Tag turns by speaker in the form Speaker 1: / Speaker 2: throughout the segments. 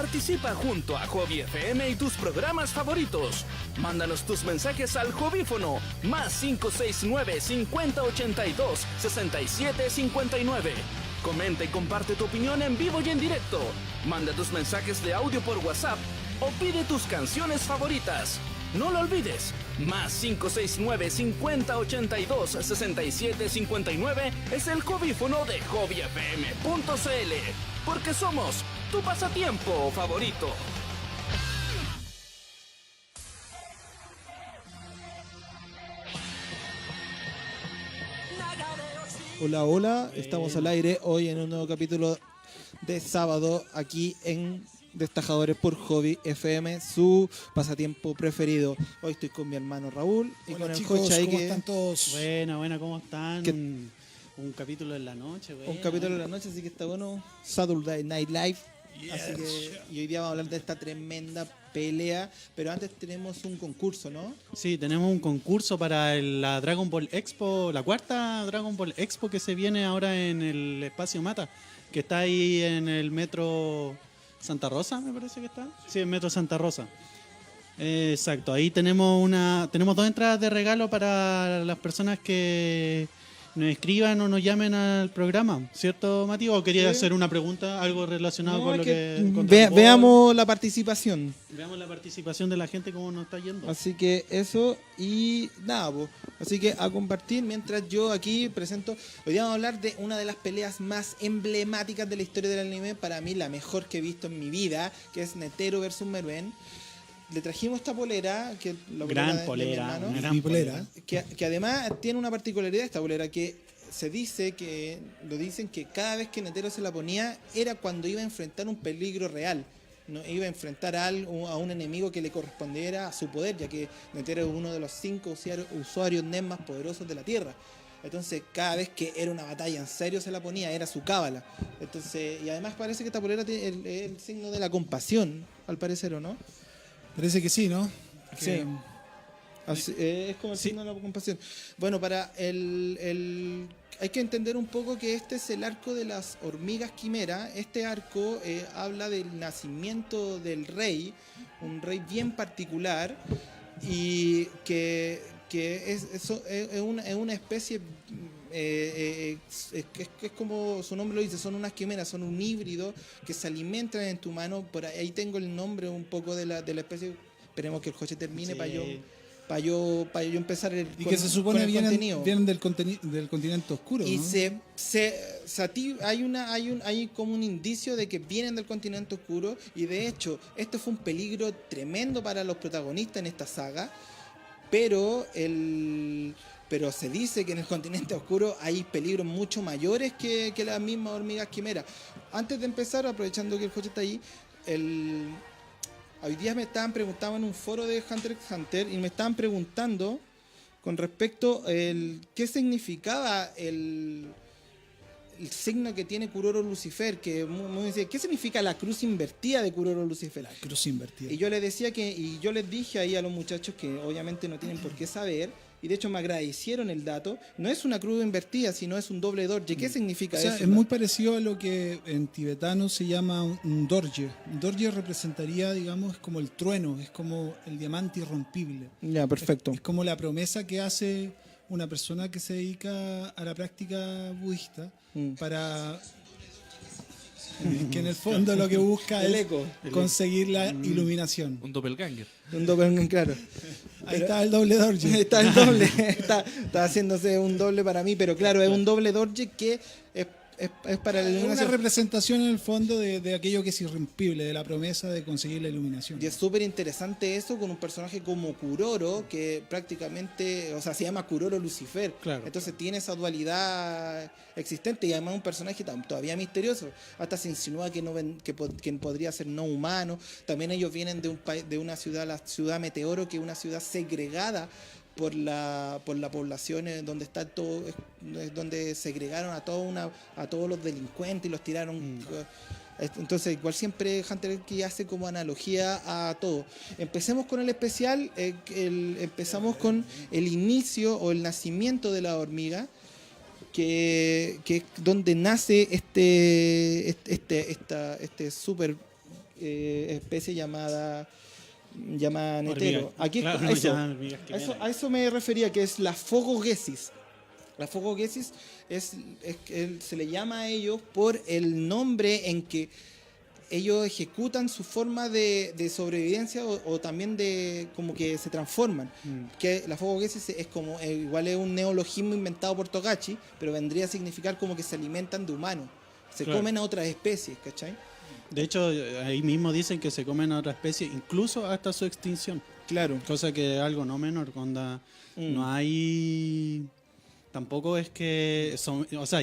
Speaker 1: Participa junto a Hobby FM y tus programas favoritos. Mándanos tus mensajes al Hobífono más 569 5082 6759. Comenta y comparte tu opinión en vivo y en directo. Manda tus mensajes de audio por WhatsApp o pide tus canciones favoritas. No lo olvides, más 569 5082 6759 es el Hobífono de hobbyfm.cl, porque somos tu pasatiempo favorito.
Speaker 2: Hola, hola, estamos al aire hoy en un nuevo capítulo de sábado aquí en Destajadores por Hobby FM, su pasatiempo preferido. Hoy estoy con mi hermano Raúl y
Speaker 3: Hola,
Speaker 2: con
Speaker 3: chicos,
Speaker 2: el Joche ahí
Speaker 3: ¿cómo
Speaker 2: que...
Speaker 3: están todos?
Speaker 4: Buena, ¿cómo están?
Speaker 2: ¿Qué?
Speaker 4: Un capítulo en la noche,
Speaker 2: Un capítulo de la noche, así que está bueno. Saturday Night Live. Así que, y hoy día vamos a hablar de esta tremenda pelea. Pero antes tenemos un concurso, ¿no?
Speaker 4: Sí, tenemos un concurso para la Dragon Ball Expo, la cuarta Dragon Ball Expo que se viene ahora en el Espacio Mata, que está ahí en el metro Santa Rosa, me parece que está. Sí, en metro Santa Rosa. Exacto, ahí tenemos dos entradas de regalo para las personas que nos escriban o nos llamen al programa, ¿cierto, Mati? ¿O quería hacer una pregunta, algo relacionado
Speaker 2: No,
Speaker 4: con
Speaker 2: es
Speaker 4: lo
Speaker 2: que
Speaker 4: que... con Dragon Ball?
Speaker 2: veamos la participación.
Speaker 4: Veamos la participación de la gente, cómo nos está yendo.
Speaker 2: Así que eso y nada, po. Así que a compartir mientras yo aquí presento. Hoy día vamos a hablar de una de las peleas más emblemáticas de la historia del anime, para mí la mejor que he visto en mi vida, que es Netero versus Meruem. Le trajimos esta polera, que la
Speaker 4: Gran
Speaker 2: de mi
Speaker 4: polera,
Speaker 2: hermano,
Speaker 4: una gran
Speaker 3: Mi polera.
Speaker 2: que además tiene una particularidad esta polera, que se dice lo dicen que cada vez que Netero se la ponía era cuando iba a enfrentar un peligro real. No iba a enfrentar a un enemigo que le correspondiera a su poder, ya que Netero es uno de los 5 usuarios NES más poderosos de la Tierra. Entonces, cada vez que era una batalla en serio se la ponía, era su cábala. Entonces, y además parece que esta polera tiene el signo de la compasión, al parecer, ¿o no?
Speaker 3: Parece que sí, ¿no?
Speaker 2: Sí. Es como el
Speaker 3: Sí.
Speaker 2: signo de la compasión. Bueno, hay que entender un poco que este es el arco de las hormigas quimera. Este arco habla del nacimiento del rey, un rey bien particular, y que es una especie, es como su nombre lo dice, son unas quimeras, son un híbrido que se alimentan en tu mano. Por ahí tengo el nombre un poco de la especie. Esperemos que el Joche termine
Speaker 4: Sí.
Speaker 2: para yo empezar
Speaker 3: Y que se supone
Speaker 2: con el contenido.
Speaker 3: vienen del continente oscuro,
Speaker 2: Y
Speaker 3: ¿no?
Speaker 2: hay como un indicio de que vienen del continente oscuro, y de hecho este fue un peligro tremendo para los protagonistas en esta saga, pero se dice que en el continente oscuro hay peligros mucho mayores que las mismas hormigas quimeras. Antes de empezar, aprovechando que el Joche está ahí, hoy día me estaban preguntando en un foro de Hunter x Hunter, y me estaban preguntando con respecto qué significaba el signo que tiene Kuroro Lucifer, que dice, ¿qué significa la cruz invertida de Kuroro Lucifer?
Speaker 3: Cruz invertida.
Speaker 2: Y yo les decía yo les dije ahí a los muchachos que obviamente no tienen por qué saber, y de hecho me agradecieron el dato. No es una cruz invertida, sino es un doble dorje. ¿Qué significa
Speaker 3: O sea,
Speaker 2: eso?
Speaker 3: es muy parecido a lo que en tibetano se llama un dorje. Un dorje representaría, digamos, como el trueno, es como el diamante irrompible.
Speaker 2: Ya, perfecto.
Speaker 3: Es como la promesa que hace una persona que se dedica a la práctica budista para que en el fondo lo que busca
Speaker 2: El
Speaker 3: es
Speaker 2: eco.
Speaker 3: conseguir la iluminación.
Speaker 5: Un doppelganger.
Speaker 2: Un doble, claro.
Speaker 3: Ahí está el doble dorje.
Speaker 2: Está el doble, está haciéndose un doble para mí, pero claro, es un doble dorje que es para la
Speaker 3: Es una
Speaker 2: iluminación.
Speaker 3: representación en el fondo de aquello que es irrompible, de la promesa de conseguir la iluminación.
Speaker 2: Y es súper interesante eso con un personaje como Kuroro, que prácticamente, o sea, se llama Kuroro Lucifer.
Speaker 3: Claro.
Speaker 2: Entonces tiene esa dualidad existente, y además un personaje todavía misterioso. Hasta se insinúa que podría ser no humano. También ellos vienen de una ciudad, la ciudad Meteoro, que es una ciudad segregada por la población, donde está todo, es donde segregaron a todos los delincuentes y los tiraron. Entonces igual siempre Hunter X hace como analogía a todo. Empecemos con el especial. Empezamos con el inicio o el nacimiento de la hormiga, que es donde nace este super especie llamada netero.
Speaker 4: Hormiga.
Speaker 2: Aquí
Speaker 4: Claro,
Speaker 2: eso,
Speaker 4: ya, hormigas quimeras.
Speaker 2: a eso me refería, que es la Phogogésis. La Phogogésis se le llama a ellos por el nombre en que ellos ejecutan su forma de sobrevivencia o también de como que se transforman. Que la Phogogésis es como, igual es un neologismo inventado por Togashi, pero vendría a significar como que se alimentan de humanos. Se
Speaker 4: Claro.
Speaker 2: comen a otras especies, ¿cachai?
Speaker 4: De hecho, ahí mismo dicen que se comen a otra especie, incluso hasta su extinción.
Speaker 2: Claro.
Speaker 4: Cosa que es algo no menor, onda, no hay... Tampoco es que...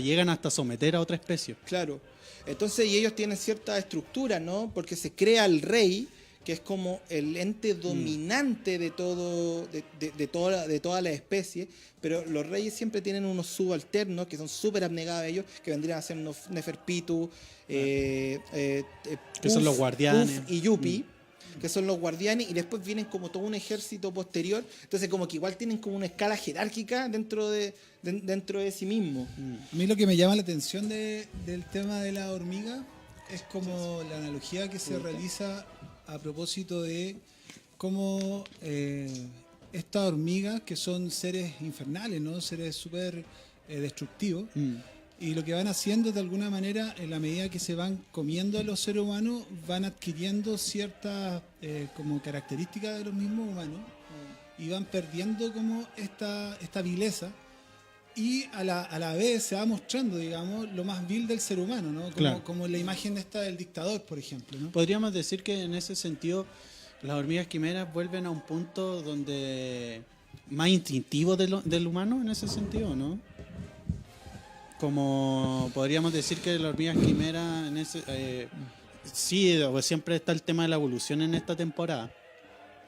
Speaker 4: llegan hasta someter a otra especie.
Speaker 2: Claro. Entonces, y ellos tienen cierta estructura, ¿no? Porque se crea el rey, que es como el ente dominante de todo, de toda la especie, pero los reyes siempre tienen unos subalternos que son súper abnegados a ellos, que vendrían a ser unos Neferpitu,
Speaker 4: Que son los guardianes.
Speaker 2: Puff y Yuppie, que son los guardianes, y después vienen como todo un ejército posterior, entonces como que igual tienen como una escala jerárquica dentro de sí mismo.
Speaker 3: A mí lo que me llama la atención del tema de la hormiga es como la analogía que se realiza a propósito de cómo estas hormigas, que son seres infernales, ¿no? Seres súper destructivos, y lo que van haciendo de alguna manera, en la medida que se van comiendo a los seres humanos, van adquiriendo ciertas como características de los mismos humanos y van perdiendo como esta vileza. Y a la vez se va mostrando, digamos, lo más vil del ser humano, ¿no?
Speaker 4: Claro.
Speaker 3: Como la imagen esta del dictador, por ejemplo, ¿no?
Speaker 4: Podríamos decir que en ese sentido las hormigas quimeras vuelven a un punto donde más instintivo del humano en ese sentido, ¿no? Como podríamos decir que las hormigas quimeras en ese sí, siempre está el tema de la evolución en esta temporada.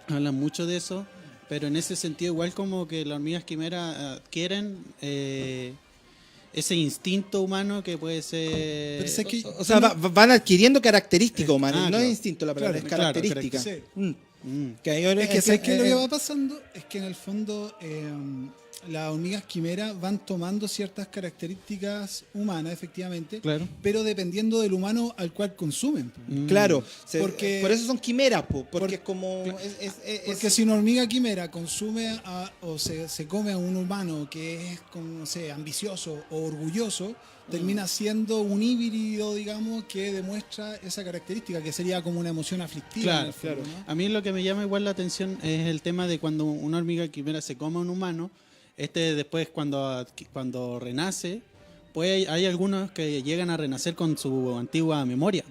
Speaker 4: Hablan mucho de eso, pero en ese sentido igual como que las hormigas quimeras adquieren ese instinto humano que puede ser...
Speaker 3: Pero es que-
Speaker 2: O sea, van adquiriendo características humanas, no
Speaker 4: claro.
Speaker 2: es instinto la palabra,
Speaker 3: Claro,
Speaker 2: es
Speaker 4: claro,
Speaker 2: característica.
Speaker 3: sí.
Speaker 2: Que hay horas
Speaker 3: Es que ¿sabes qué? Lo que va pasando es que en el fondo las hormigas quimeras van tomando ciertas características humanas, efectivamente,
Speaker 4: Claro.
Speaker 3: pero dependiendo del humano al cual consumen. po.
Speaker 2: Claro,
Speaker 3: Porque-
Speaker 2: por eso son quimeras, porque
Speaker 3: por-
Speaker 2: es como...
Speaker 3: Porque si una hormiga quimera consume o se come a un humano que es, como, no sé, ambicioso o orgulloso, termina siendo un híbrido, digamos, que demuestra esa característica, que sería como una emoción aflictiva.
Speaker 4: Claro,
Speaker 3: en el fondo,
Speaker 2: claro.
Speaker 3: ¿no?
Speaker 4: A mí lo que me llama igual la atención es el tema de cuando una hormiga quimera se come a un humano, después cuando renace, pues hay algunos que llegan a renacer con su antigua memoria.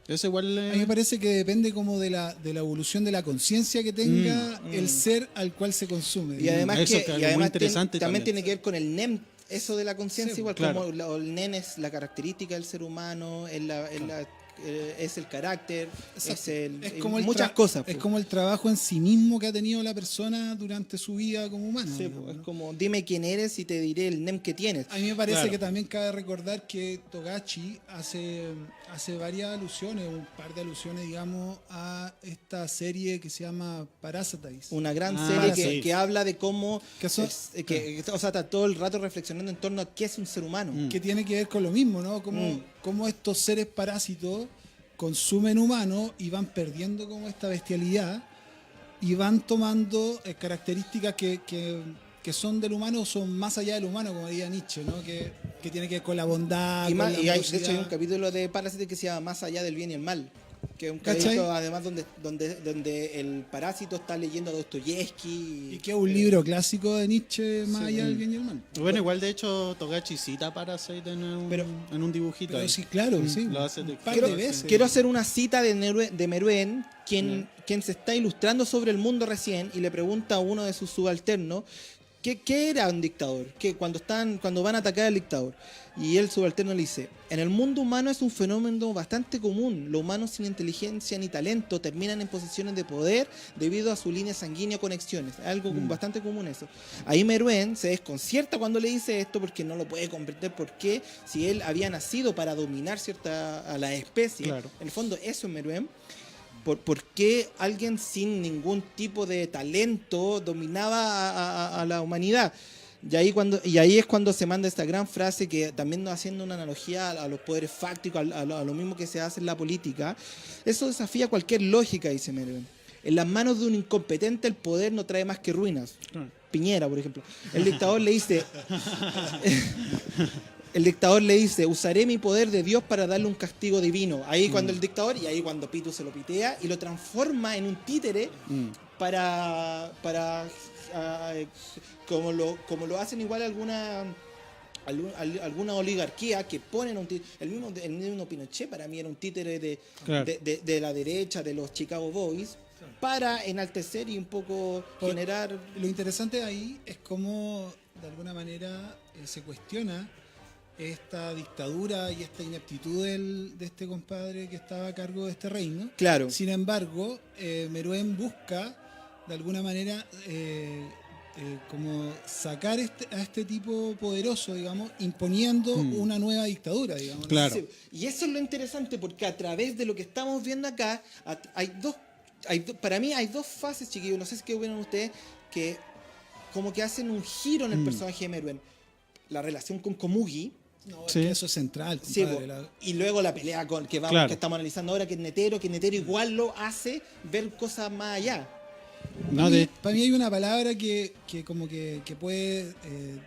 Speaker 4: Eso igual
Speaker 3: A mí me parece que depende como de la evolución de la conciencia que tenga el ser al cual se consume.
Speaker 2: Y además,
Speaker 4: Eso es algo muy interesante
Speaker 2: también
Speaker 4: también.
Speaker 2: tiene que ver con el NEM, eso de la conciencia,
Speaker 3: Sí,
Speaker 2: igual
Speaker 4: claro.
Speaker 2: como el NEM es la característica del ser humano, es el carácter,
Speaker 3: Exacto.
Speaker 2: es
Speaker 3: como el
Speaker 2: muchas cosas.
Speaker 3: Es
Speaker 2: po.
Speaker 3: como el trabajo en sí mismo que ha tenido la persona durante su vida como humana.
Speaker 2: Sí,
Speaker 3: digamos,
Speaker 2: po, es
Speaker 3: ¿no?
Speaker 2: como dime quién eres y te diré el NEM que tienes.
Speaker 3: A mí me parece
Speaker 4: Claro.
Speaker 3: que también cabe recordar que Togashi hace varias alusiones, un par de alusiones, digamos, a esta serie que se llama Parasites.
Speaker 2: Una gran
Speaker 4: Ah,
Speaker 2: serie
Speaker 4: sí.
Speaker 2: que habla de cómo,
Speaker 3: Que son-
Speaker 2: o sea, está todo el rato reflexionando en torno a qué es un ser humano.
Speaker 3: Que tiene que ver con lo mismo, ¿no? Como estos seres parásitos consumen humanos y van perdiendo como esta bestialidad y van tomando características que son del humano o son más allá del humano, como diría Nietzsche, ¿no? Que tiene que ver con la bondad,
Speaker 2: Y,
Speaker 3: con
Speaker 2: más,
Speaker 3: la
Speaker 2: y hay, de
Speaker 3: amorosidad.
Speaker 2: hecho hay un capítulo de Parásite que se llama Más allá del bien y el mal, que es un
Speaker 3: ¿Cachai?
Speaker 2: capítulo además donde el parásito está leyendo a Dostoyevsky.
Speaker 3: Y que es un libro clásico de Nietzsche, más allá del bien y el mal.
Speaker 4: Bueno, igual de hecho Togashi cita Parasite en un dibujito
Speaker 3: Pero
Speaker 4: ahí.
Speaker 3: sí, claro, sí.
Speaker 4: Lo hace de-
Speaker 3: Un par
Speaker 2: Quiero,
Speaker 3: de veces.
Speaker 2: quiero hacer una cita de Meruén, quien se está ilustrando sobre el mundo recién y le pregunta a uno de sus subalternos ¿qué era un dictador? Cuando van a atacar al dictador. Y el subalterno le dice, en el mundo humano es un fenómeno bastante común. Los humanos sin inteligencia ni talento terminan en posiciones de poder debido a su línea sanguínea o conexiones. Algo bastante común eso. Ahí Meruén se desconcierta cuando le dice esto porque no lo puede comprender porque si él había nacido para dominar a la especie,
Speaker 4: Claro.
Speaker 2: en el fondo eso es Meruén. ¿Por qué alguien sin ningún tipo de talento dominaba a la humanidad? Y ahí es cuando se manda esta gran frase que también haciendo una analogía a los poderes fácticos, a lo mismo que se hace en la política. Eso desafía cualquier lógica, dice Meruem. En las manos de un incompetente el poder no trae más que ruinas. Piñera, por ejemplo. El dictador le dice, usaré mi poder de Dios para darle un castigo divino. Ahí cuando el dictador, y ahí cuando Pitu se lo pitea y lo transforma en un títere para como lo hacen igual alguna oligarquía que ponen el mismo Pinochet para mí era un títere de la derecha, de los Chicago Boys, para enaltecer y un poco generar...
Speaker 3: Lo interesante ahí es cómo de alguna manera se cuestiona esta dictadura y esta ineptitud de este compadre que estaba a cargo de este reino.
Speaker 2: Claro.
Speaker 3: Sin embargo, Meruem busca de alguna manera como sacar a este tipo poderoso, digamos, imponiendo una nueva dictadura, digamos.
Speaker 4: Claro.
Speaker 2: Sí, y eso es lo interesante, porque a través de lo que estamos viendo acá, para mí hay dos fases, chiquillos, no sé si qué opinan ustedes, que como que hacen un giro en el personaje de Meruem. La relación con Komugi.
Speaker 3: No,
Speaker 4: Sí.
Speaker 3: es que eso es central,
Speaker 2: Sí,
Speaker 3: compadre.
Speaker 2: y luego la pelea que estamos analizando ahora, que Netero igual lo hace ver cosas más allá.
Speaker 4: No,
Speaker 3: Para mí hay una palabra que como que puede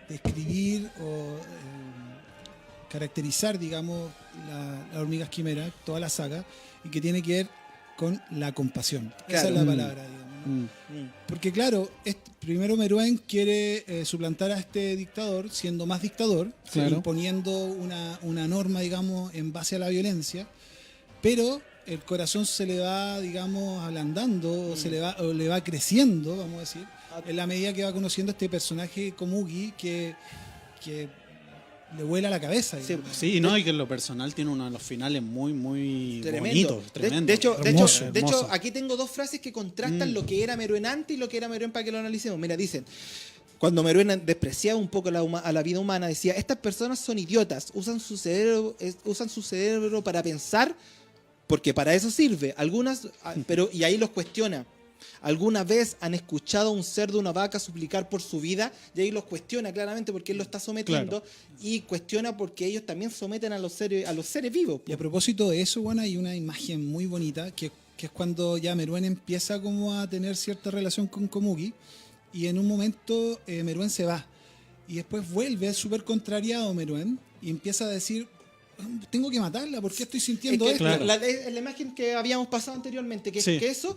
Speaker 3: describir o caracterizar, digamos, la hormiga quimera, toda la saga, y que tiene que ver con la compasión.
Speaker 2: Claro.
Speaker 3: Esa es la palabra, digamos, ¿no? Porque claro, primero Meruem quiere suplantar a este dictador, siendo más dictador,
Speaker 4: Claro.
Speaker 3: imponiendo una norma, digamos, en base a la violencia, pero el corazón se le va, digamos, ablandando o le va creciendo, vamos a decir, en la medida que va conociendo a este personaje Komugi que le vuela la cabeza.
Speaker 2: Sí.
Speaker 3: digamos.
Speaker 4: Sí, no, y que en lo personal tiene uno de los finales muy
Speaker 2: Tremendo.
Speaker 4: bonitos, tremendo.
Speaker 2: De hecho,
Speaker 4: Hermoso.
Speaker 2: aquí tengo dos frases que contrastan lo que era Meruem antes y lo que era Meruem para que lo analicemos. Mira, dicen, cuando Meruem despreciaba un poco a la vida humana, decía, estas personas son idiotas, usan su cerebro para pensar, porque para eso sirve. Y ahí los cuestiona. ¿Alguna vez han escuchado a un cerdo o una vaca suplicar por su vida? Y ahí los cuestiona claramente porque él lo está sometiendo, y cuestiona porque ellos también someten a los seres vivos.
Speaker 3: Y a propósito de eso, bueno, hay una imagen muy bonita que es cuando ya Meruem empieza como a tener cierta relación con Komugi, y en un momento Meruem se va y después vuelve súper contrariado Meruem y empieza a decir, tengo que matarla, ¿por qué estoy sintiendo esto?
Speaker 4: Claro.
Speaker 2: La imagen que habíamos pasado anteriormente, que,
Speaker 4: Sí.
Speaker 2: que eso.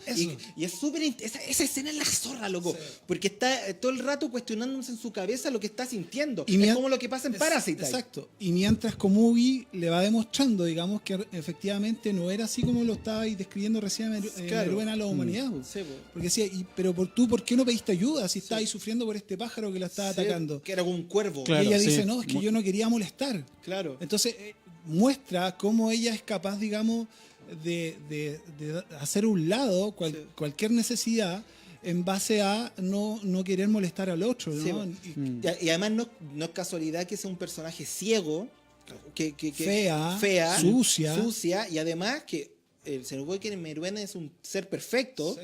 Speaker 2: Y es súper... Esa escena es la zorra, loco.
Speaker 3: Sí.
Speaker 2: Porque está todo el rato cuestionándose en su cabeza lo que está sintiendo.
Speaker 3: Y
Speaker 2: es como lo que pasa en Parasite.
Speaker 3: Exacto. Y mientras Komugi le va demostrando, digamos, que efectivamente no era así como lo estabais describiendo recién Meruem a la humanidad. Po.
Speaker 2: Sí, po.
Speaker 3: Porque decía, pero ¿por qué no pediste ayuda si estabais sufriendo por este pájaro que la estaba
Speaker 2: Sí,
Speaker 3: atacando?
Speaker 2: que era como un cuervo.
Speaker 4: Claro,
Speaker 3: y ella
Speaker 4: sí.
Speaker 3: dice, no, es que yo no quería molestar.
Speaker 2: Claro.
Speaker 3: Entonces, muestra cómo ella es capaz, digamos, de hacer a un lado cualquier necesidad en base a no querer molestar al otro, ¿no?
Speaker 2: Sí, po. Y además no es casualidad que sea un personaje ciego, que
Speaker 3: Fea, sucia.
Speaker 2: Y además que se nos ve que Meruem es un ser perfecto.
Speaker 3: Sí.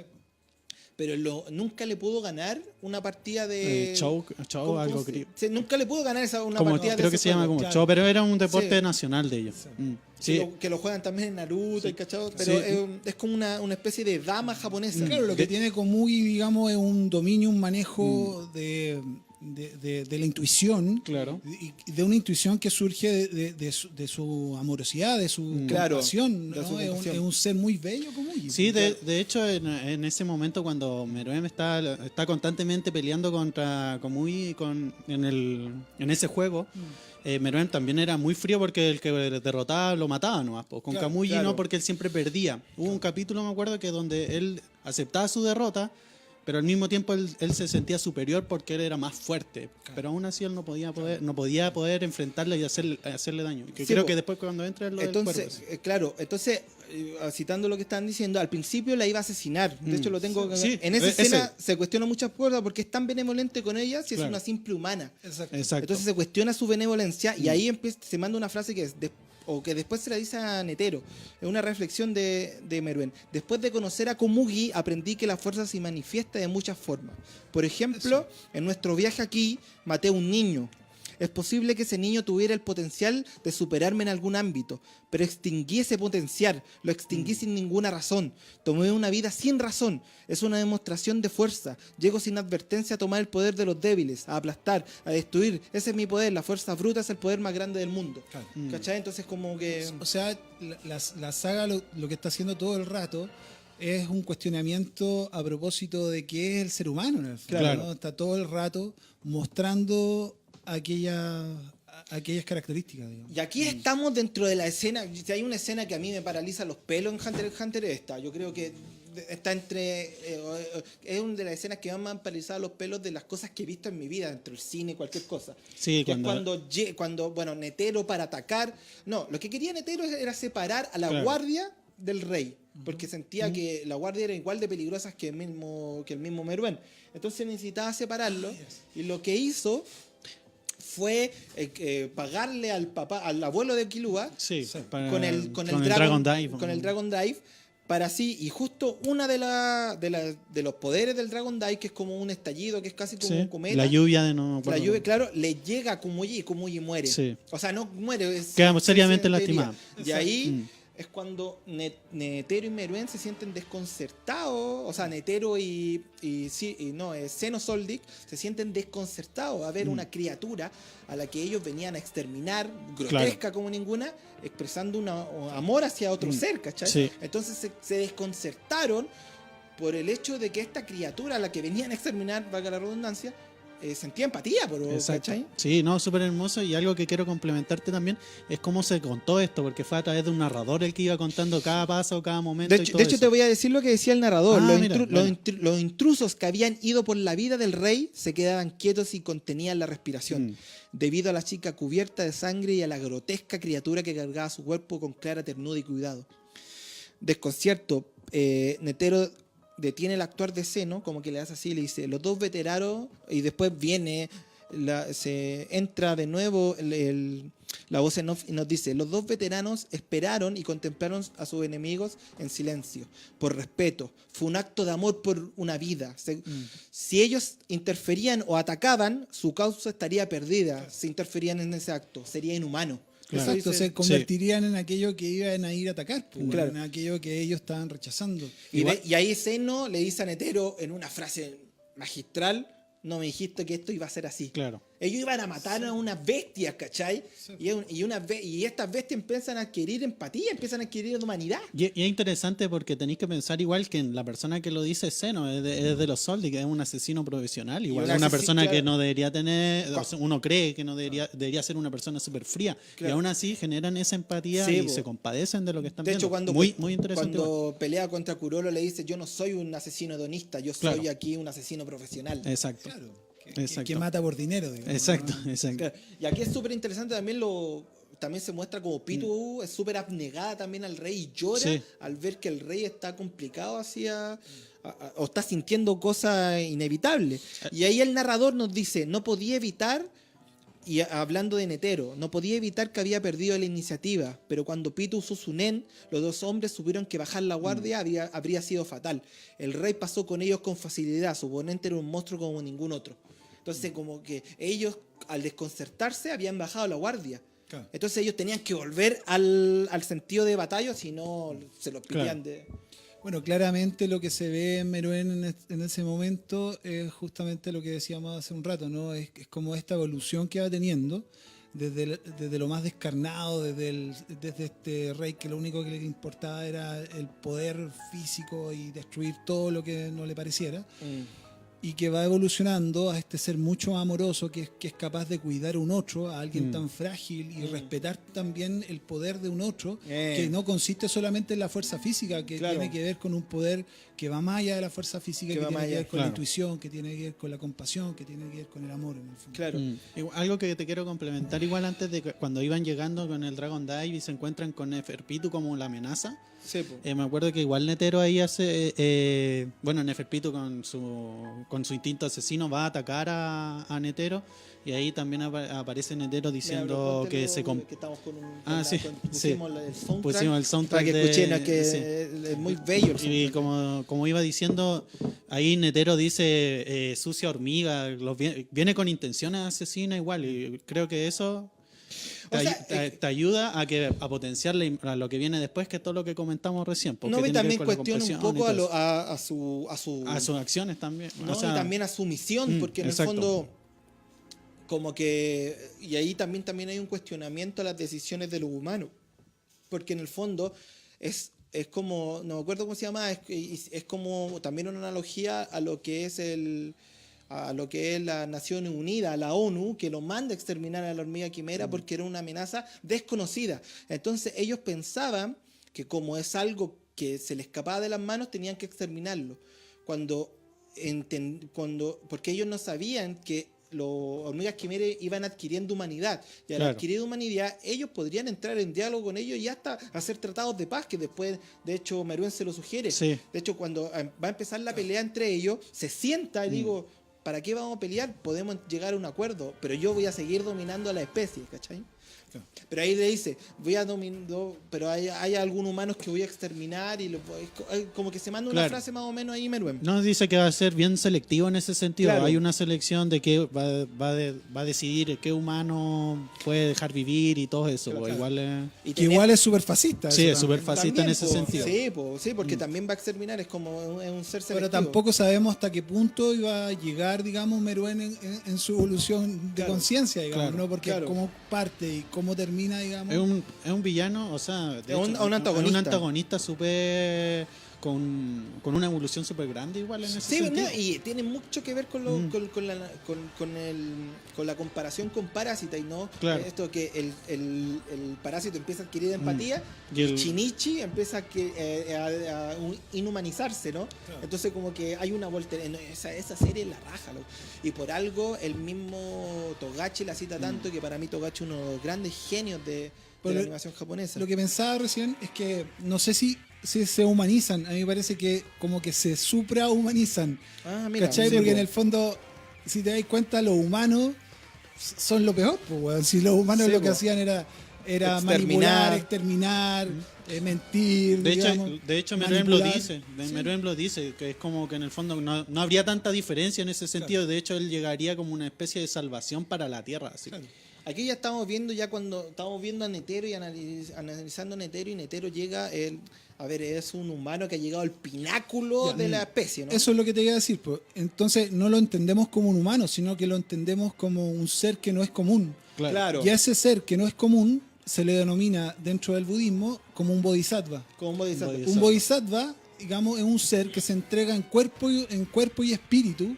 Speaker 2: Pero nunca le pudo ganar una partida de...
Speaker 4: Show, algo
Speaker 2: nunca le pudo ganar una
Speaker 4: como,
Speaker 2: partida de
Speaker 4: creo que
Speaker 2: ese
Speaker 4: se llama
Speaker 2: juego.
Speaker 4: como
Speaker 3: claro.
Speaker 4: show, pero era un deporte
Speaker 2: Sí.
Speaker 4: nacional de ellos.
Speaker 2: Sí,
Speaker 4: Sí.
Speaker 2: que lo juegan también en Naruto, ¿cachado? Pero
Speaker 4: Sí.
Speaker 2: es como una especie de dama japonesa.
Speaker 3: Claro, lo que tiene Komugi, digamos, es un dominio, un manejo de la intuición.
Speaker 4: Claro.
Speaker 3: Y de una intuición que surge de su amorosidad, de su
Speaker 2: Claro,
Speaker 3: compasión,
Speaker 2: de
Speaker 3: ¿no?
Speaker 2: su compasión.
Speaker 3: Es un ser muy bello Komugi.
Speaker 4: Sí, de hecho, en ese momento cuando Meruem está constantemente peleando contra Komugi en ese juego, Meruem también era muy frío porque el que derrotaba lo mataba nomás. Con
Speaker 3: Claro,
Speaker 4: Komugi
Speaker 2: claro.
Speaker 4: no, porque él siempre perdía. Hubo un capítulo, me acuerdo, que donde él aceptaba su derrota, pero al mismo tiempo él se sentía superior porque él era más fuerte. Pero aún así él no podía poder enfrentarle y hacerle daño. Que
Speaker 2: Sí,
Speaker 4: creo
Speaker 2: po.
Speaker 4: que después cuando entra en lo del
Speaker 2: Entonces,
Speaker 4: cuervo.
Speaker 2: citando lo que están diciendo, al principio la iba a asesinar. De hecho, lo tengo...
Speaker 4: Sí,
Speaker 2: en esa
Speaker 4: ese.
Speaker 2: escena se cuestiona muchas cosas porque es tan benevolente con ella si es
Speaker 4: Claro.
Speaker 2: una simple humana.
Speaker 3: Exacto.
Speaker 4: Exacto.
Speaker 2: Entonces se cuestiona su benevolencia y ahí se manda una frase que es, o que después se la dice a Netero, es una reflexión de Meruem. Después de conocer a Komugi, aprendí que la fuerza se manifiesta de muchas formas. Por ejemplo, en nuestro viaje aquí, maté a un niño. Es posible que ese niño tuviera el potencial de superarme en algún ámbito, pero extinguí ese potencial, lo extinguí sin ninguna razón. Tomé una vida sin razón. Es una demostración de fuerza. Llego sin advertencia a tomar el poder de los débiles, a aplastar, a destruir. Ese es mi poder. La fuerza bruta es el poder más grande del mundo.
Speaker 3: Claro.
Speaker 2: ¿Cachai? Entonces como que...
Speaker 3: O sea, la saga lo que está haciendo todo el rato es un cuestionamiento a propósito de qué es el ser humano en el fondo,
Speaker 4: Claro.
Speaker 3: ¿no? Está todo el rato mostrando aquellas características, digamos.
Speaker 2: Y aquí estamos dentro de la escena. Si hay una escena que a mí me paraliza los pelos en Hunter x Hunter, es esta. Yo creo que está entre... es una de las escenas que más me han paralizado los pelos de las cosas que he visto en mi vida, dentro del cine, cualquier cosa.
Speaker 4: Sí,
Speaker 2: Que es cuando bueno, Netero para atacar... No, lo que quería Netero era separar a la guardia del rey, porque sentía que la guardia era igual de peligrosas que el mismo Meruem. Entonces necesitaba separarlo, y lo que hizo fue pagarle al abuelo de Killua con el Dragon Dive para así, y justo una de los poderes del Dragon Dive, que es como un estallido, que es casi como un cometa,
Speaker 4: la lluvia de no...
Speaker 2: la lluvia, claro, le llega a Komugi y Komugi muere.
Speaker 4: Sí.
Speaker 2: O sea, no muere,
Speaker 4: Queda seriamente
Speaker 2: se
Speaker 4: lastimado.
Speaker 2: Y ahí es cuando Netero y Meruem se sienten desconcertados, o sea, Netero y Xenosoldic se sienten desconcertados a ver una criatura a la que ellos venían a exterminar, grotesca como ninguna, expresando un amor hacia otro ser, ¿cachai?
Speaker 4: Sí.
Speaker 2: Entonces se desconcertaron por el hecho de que esta criatura a la que venían a exterminar, valga la redundancia, sentía empatía por, ¿cachai?
Speaker 4: Sí, no, súper hermoso. Y algo que quiero complementarte también es cómo se contó esto, porque fue a través de un narrador el que iba contando cada paso, cada momento.
Speaker 2: De hecho, te voy a decir lo que decía el narrador.
Speaker 4: Mira.
Speaker 2: Los intrusos que habían ido por la vida del rey se quedaban quietos y contenían la respiración, debido a la chica cubierta de sangre y a la grotesca criatura que cargaba su cuerpo con clara ternura y cuidado. Desconcierto, Netero detiene el actuar de Zeno, como que le hace así, le dice, los dos veteranos, y después viene, se entra de nuevo la voz en off y nos dice, los dos veteranos esperaron y contemplaron a sus enemigos en silencio, por respeto. Fue un acto de amor por una vida. Si ellos interferían o atacaban, su causa estaría perdida. Si interferían en ese acto, sería inhumano.
Speaker 3: Claro. Exacto, se convertirían en aquello que iban a ir a atacar, en aquello que ellos estaban rechazando.
Speaker 2: Y ahí Zeno le dice a Netero en una frase magistral, no me dijiste que esto iba a ser así.
Speaker 4: Claro.
Speaker 2: Ellos iban a matar a unas bestias, ¿cachai? Y estas bestias empiezan a adquirir empatía, empiezan a adquirir humanidad.
Speaker 4: Y es interesante porque tenéis que pensar igual que en la persona que lo dice Zeno, es de los Soldic, que es un asesino profesional, igual es una persona que no debería tener, uno cree que no debería ser una persona súper fría, y aún así generan esa empatía y se compadecen de lo que están viendo.
Speaker 2: De hecho, cuando,
Speaker 4: muy interesante
Speaker 2: cuando pelea contra Kurolo le dice, yo no soy un asesino hedonista, yo soy aquí un asesino profesional.
Speaker 4: Exacto.
Speaker 3: Claro. Que mata por dinero, digamos.
Speaker 4: Exacto,
Speaker 3: ¿no?
Speaker 4: exacto.
Speaker 2: Claro. Y aquí es súper interesante también también se muestra como Pitu es súper abnegada también al rey y llora al ver que el rey está complicado o está sintiendo cosas inevitables. Y ahí el narrador nos dice, no podía evitar, y hablando de Netero, no podía evitar que había perdido la iniciativa, pero cuando Pitu usó su nen, los dos hombres supieron que bajar la guardia habría sido fatal. El rey pasó con ellos con facilidad, su oponente era un monstruo como ningún otro. Entonces como que ellos al desconcertarse habían bajado la guardia. Claro. Entonces ellos tenían que volver al sentido de batalla, si no se los pidían de...
Speaker 3: Bueno, claramente lo que se ve en Meruem en ese momento es justamente lo que decíamos hace un rato, ¿no? Es como esta evolución que va teniendo desde lo más descarnado, desde este rey que lo único que le importaba era el poder físico y destruir todo lo que no le pareciera. Y que va evolucionando a este ser mucho más amoroso que es capaz de cuidar a un otro, a alguien tan frágil y respetar también el poder de un otro, que no consiste solamente en la fuerza física, que tiene que ver con un poder que va más allá de la fuerza física, que tiene que ver con la intuición, que tiene que ver con la compasión, que tiene que ver con el amor en el fondo.
Speaker 2: Claro.
Speaker 4: Algo que te quiero complementar igual antes de cuando iban llegando con el Dragon Dive y se encuentran con Neferpitu como la amenaza.
Speaker 2: Sí,
Speaker 4: me acuerdo que igual Netero ahí hace Neferpitu con con su instinto asesino va a atacar a Netero. Y ahí también aparece Netero diciendo que se...
Speaker 2: que estamos con un,
Speaker 4: sí,
Speaker 2: pusimos
Speaker 4: sí. Pusimos el soundtrack
Speaker 2: para que escuchen, que
Speaker 4: sí.
Speaker 2: es muy bello el
Speaker 4: Y
Speaker 2: soundtrack.
Speaker 4: como iba diciendo, ahí Netero dice sucia hormiga, viene con intenciones asesinas igual, y creo que eso te ayuda a potenciar a lo que viene después, que es todo lo que comentamos recién.
Speaker 2: No, y también cuestiona un poco a
Speaker 4: sus acciones también.
Speaker 2: No, o sea, y también a su misión, porque en
Speaker 4: exacto.
Speaker 2: el fondo, como que, y ahí también hay un cuestionamiento a las decisiones de los humanos, porque en el fondo es como, no me acuerdo cómo se llama, es como también una analogía a lo que es la Naciones Unidas, la ONU, que lo manda a exterminar a la hormiga quimera porque era una amenaza desconocida. Entonces ellos pensaban que como es algo que se les escapaba de las manos, tenían que exterminarlo. Porque ellos no sabían que los hormigas quimeras iban adquiriendo humanidad, y al adquirir humanidad ellos podrían entrar en diálogo con ellos y hasta hacer tratados de paz, que después de hecho Meruem se lo sugiere. De hecho, cuando va a empezar la pelea entre ellos, se sienta y digo, ¿para qué vamos a pelear? Podemos llegar a un acuerdo, pero yo voy a seguir dominando a la especie, ¿cachai? Pero ahí le dice, voy a dominar, pero hay algunos humanos que voy a exterminar, y como que se manda una frase más o menos ahí, Meruem.
Speaker 4: No, dice que va a ser bien selectivo en ese sentido. Hay una selección de que va a decidir qué humano puede dejar vivir y todo eso.
Speaker 3: Igual es súper fascista.
Speaker 4: Sí, es súper fascista en ese sentido.
Speaker 2: Sí, porque también va a exterminar, es como un ser selectivo.
Speaker 3: Pero tampoco sabemos hasta qué punto iba a llegar, digamos, Meruem en su evolución de conciencia, digamos, ¿no? Porque como parte y cómo termina, digamos.
Speaker 4: Es un villano, o sea,
Speaker 2: es un antagonista.
Speaker 4: Es un antagonista súper con una evolución súper grande igual en ese sentido.
Speaker 2: Y tiene mucho que ver con la comparación con Parasite, ¿no? Esto que el parásito empieza a adquirir empatía y el Shinichi empieza a inhumanizarse, ¿no? Entonces como que hay una vuelta, esa serie es la raja, ¿no? Y por algo el mismo Togashi la cita tanto, que para mí Togashi es uno de los grandes genios de la animación japonesa.
Speaker 3: Lo que pensaba recién es que no sé si se humanizan. A mí me parece que como que se suprahumanizan. ¿Cachai? Porque en el fondo, si te das cuenta, los humanos son lo peor. Pues, si los humanos lo que hacían era manipular, exterminar, mentir.
Speaker 4: De hecho Meruem lo dice, que es como que en el fondo no habría tanta diferencia en ese sentido. De hecho, él llegaría como una especie de salvación para la Tierra. Así.
Speaker 2: Aquí ya estamos viendo, cuando estamos viendo a Netero y analizando a Netero, y Netero llega, es un humano que ha llegado al pináculo de la especie, ¿no?
Speaker 3: Eso es lo que te iba a decir, pues. Entonces no lo entendemos como un humano, sino que lo entendemos como un ser que no es común.
Speaker 2: Claro.
Speaker 3: Y a ese ser que no es común se le denomina dentro del budismo como un bodhisattva. Un bodhisattva, digamos, es un ser que se entrega en cuerpo y espíritu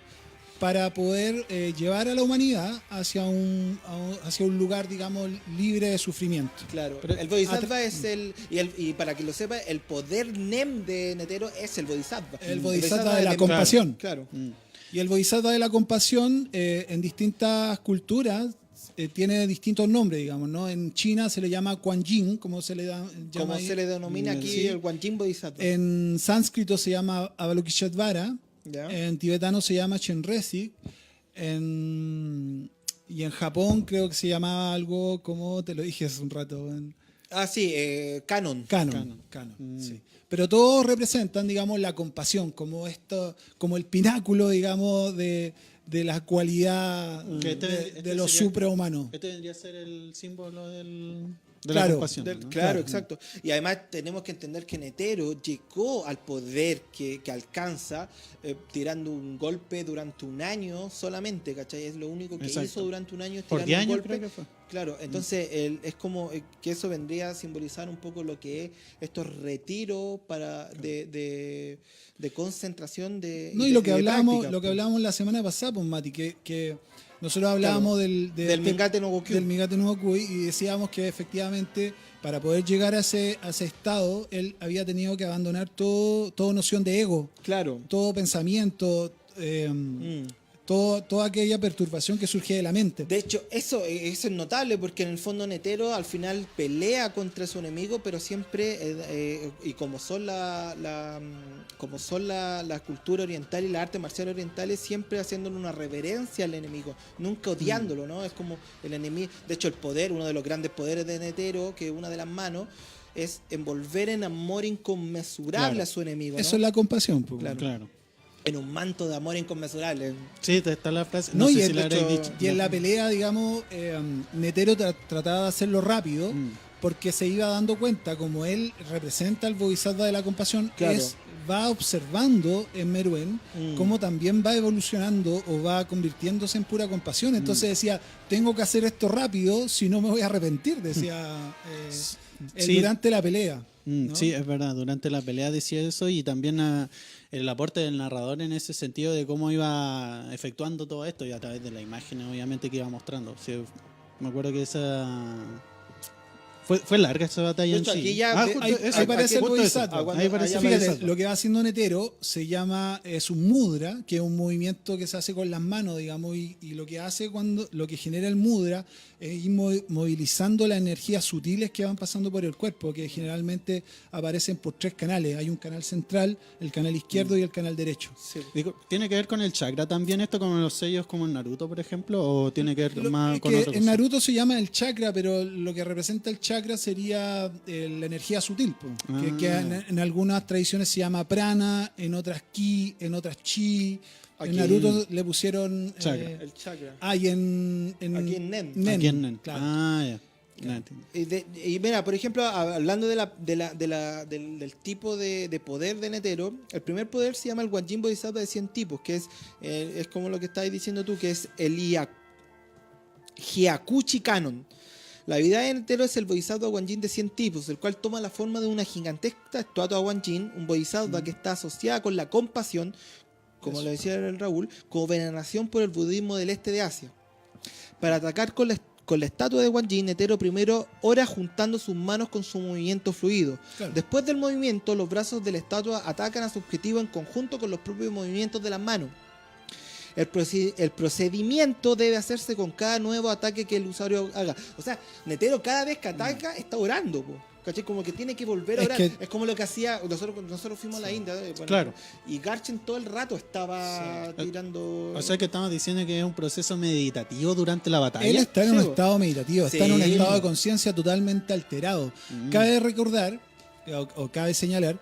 Speaker 3: para poder llevar a la humanidad hacia un lugar, digamos, libre de sufrimiento.
Speaker 2: Claro, pero el Bodhisattva es y para que lo sepa, el poder NEM de Netero es el Bodhisattva.
Speaker 3: El Bodhisattva de la compasión.
Speaker 2: Claro.
Speaker 3: Y el Bodhisattva de la compasión, en distintas culturas, tiene distintos nombres, digamos, ¿no? En China se le llama Kuan Yin, como se le
Speaker 2: denomina aquí el Kuan Yin Bodhisattva.
Speaker 3: En sánscrito se llama Avalokiteshvara. En tibetano se llama Chenrezig. Y en Japón creo que se llamaba algo como, te lo dije hace un rato.
Speaker 2: Canon.
Speaker 3: Sí. Pero todos representan, digamos, la compasión, como el pináculo, digamos, de la cualidad de lo suprahumano.
Speaker 4: Este vendría a ser el símbolo de la compasión, ¿no?
Speaker 2: Claro, exacto. Y además tenemos que entender que Netero llegó al poder que alcanza tirando un golpe durante un año solamente, ¿cachai? Es lo único que hizo durante un año, es tirando un golpe.
Speaker 4: Creo que fue.
Speaker 2: Claro, entonces es como que eso vendría a simbolizar un poco lo que es estos retiros de concentración
Speaker 3: y lo que hablábamos la semana pasada, pues, Mati, que nosotros hablábamos del
Speaker 2: Mingate no
Speaker 3: Gokyu y decíamos que efectivamente para poder llegar a ese estado él había tenido que abandonar toda noción de ego,
Speaker 2: claro,
Speaker 3: todo pensamiento, toda aquella perturbación que surge de la mente.
Speaker 2: De hecho, eso es notable porque en el fondo Netero al final pelea contra su enemigo, pero siempre, y como son la cultura oriental y la arte marcial orientales, siempre haciéndole una reverencia al enemigo, nunca odiándolo, ¿no? Es como el enemigo. De hecho, el poder, uno de los grandes poderes de Netero, que una de las manos, es envolver en amor inconmensurable a su enemigo, ¿no?
Speaker 3: Eso es la compasión, pues.
Speaker 4: Claro.
Speaker 2: En un manto de amor inconmensurable.
Speaker 4: Sí, está la frase.
Speaker 3: No,
Speaker 4: No,
Speaker 3: y,
Speaker 4: sé
Speaker 3: de
Speaker 4: si la
Speaker 3: hecho,
Speaker 4: habréis dicho.
Speaker 3: y en la pelea, digamos, Netero trataba de hacerlo rápido porque se iba dando cuenta, como él representa el Bodhisattva de la compasión,
Speaker 2: Claro.
Speaker 3: va observando en Meruem cómo también va evolucionando o va convirtiéndose en pura compasión. Entonces decía, tengo que hacer esto rápido, si no me voy a arrepentir, decía
Speaker 4: Sí.
Speaker 3: durante la pelea. ¿no?
Speaker 4: Sí, es verdad, durante la pelea decía eso y también el aporte del narrador en ese sentido de cómo iba efectuando todo esto y a través de la imagen obviamente que iba mostrando. Sí, me acuerdo que esa... Fue larga esa batalla
Speaker 2: De
Speaker 4: en
Speaker 2: hecho,
Speaker 4: sí.
Speaker 2: aquí ya
Speaker 4: justo
Speaker 3: Ahí
Speaker 4: eso,
Speaker 3: aparece el
Speaker 4: justo eso.
Speaker 3: Bodhisattva.
Speaker 4: Ahí aparece el
Speaker 3: Fíjate,
Speaker 4: Bodhisattva.
Speaker 3: lo que va haciendo Netero se llama es un mudra, que es un movimiento que se hace con las manos, digamos, y lo que hace lo que genera el mudra es ir movilizando las energías sutiles que van pasando por el cuerpo, que generalmente aparecen por 3 canales. Hay un canal central, el canal izquierdo y el canal derecho.
Speaker 2: Sí.
Speaker 4: Digo, ¿tiene que ver con el chakra también esto, con los sellos como en Naruto, por ejemplo? ¿O tiene que ver más
Speaker 3: Es
Speaker 4: con
Speaker 3: que
Speaker 4: otra cosa?
Speaker 3: en Naruto se llama el chakra, pero lo que representa el chakra sería la energía sutil, po, que en algunas tradiciones se llama prana, en otras ki, en otras chi.
Speaker 2: Aquí
Speaker 3: En Naruto le pusieron
Speaker 4: Chakra.
Speaker 2: El chakra.
Speaker 3: y en
Speaker 2: Aquí en Nen.
Speaker 4: Aquí en Nen.
Speaker 3: claro.
Speaker 4: Ah, ya.
Speaker 2: Y mira, por ejemplo, hablando del tipo de poder de Netero, el primer poder se llama el Wanjin Bodhisattva de 100 tipos, que es como lo que estabas diciendo tú, que es el Hyakuchi Kanon. La habilidad de Netero es el Bodhisattva Wanjin de 100 tipos, el cual toma la forma de una gigantesca estatua Wanjin, un Bodhisattva que está asociada con la compasión, como lo decía el Raúl, como veneración por el budismo del este de Asia. Para atacar con la estatua de Wanjin, Netero primero ora juntando sus manos con su movimiento fluido.
Speaker 3: Claro.
Speaker 2: Después del movimiento, los brazos de la estatua atacan a su objetivo en conjunto con los propios movimientos de las manos. El procedimiento debe hacerse con cada nuevo ataque que el usuario haga. O sea, Netero cada vez que ataca está orando, po. ¿Cachai? Como que tiene que volver a
Speaker 3: Es
Speaker 2: orar.
Speaker 3: que-
Speaker 2: Es como lo que hacía, nosotros fuimos a la India, bueno,
Speaker 4: Claro.
Speaker 2: y Garchen todo el rato estaba tirando...
Speaker 4: O sea que estamos diciendo que es un proceso meditativo durante la batalla.
Speaker 3: Él está en un
Speaker 2: Sí,
Speaker 3: estado meditativo, está en un
Speaker 2: Sí.
Speaker 3: estado de conciencia totalmente alterado. Cabe recordar, o cabe señalar,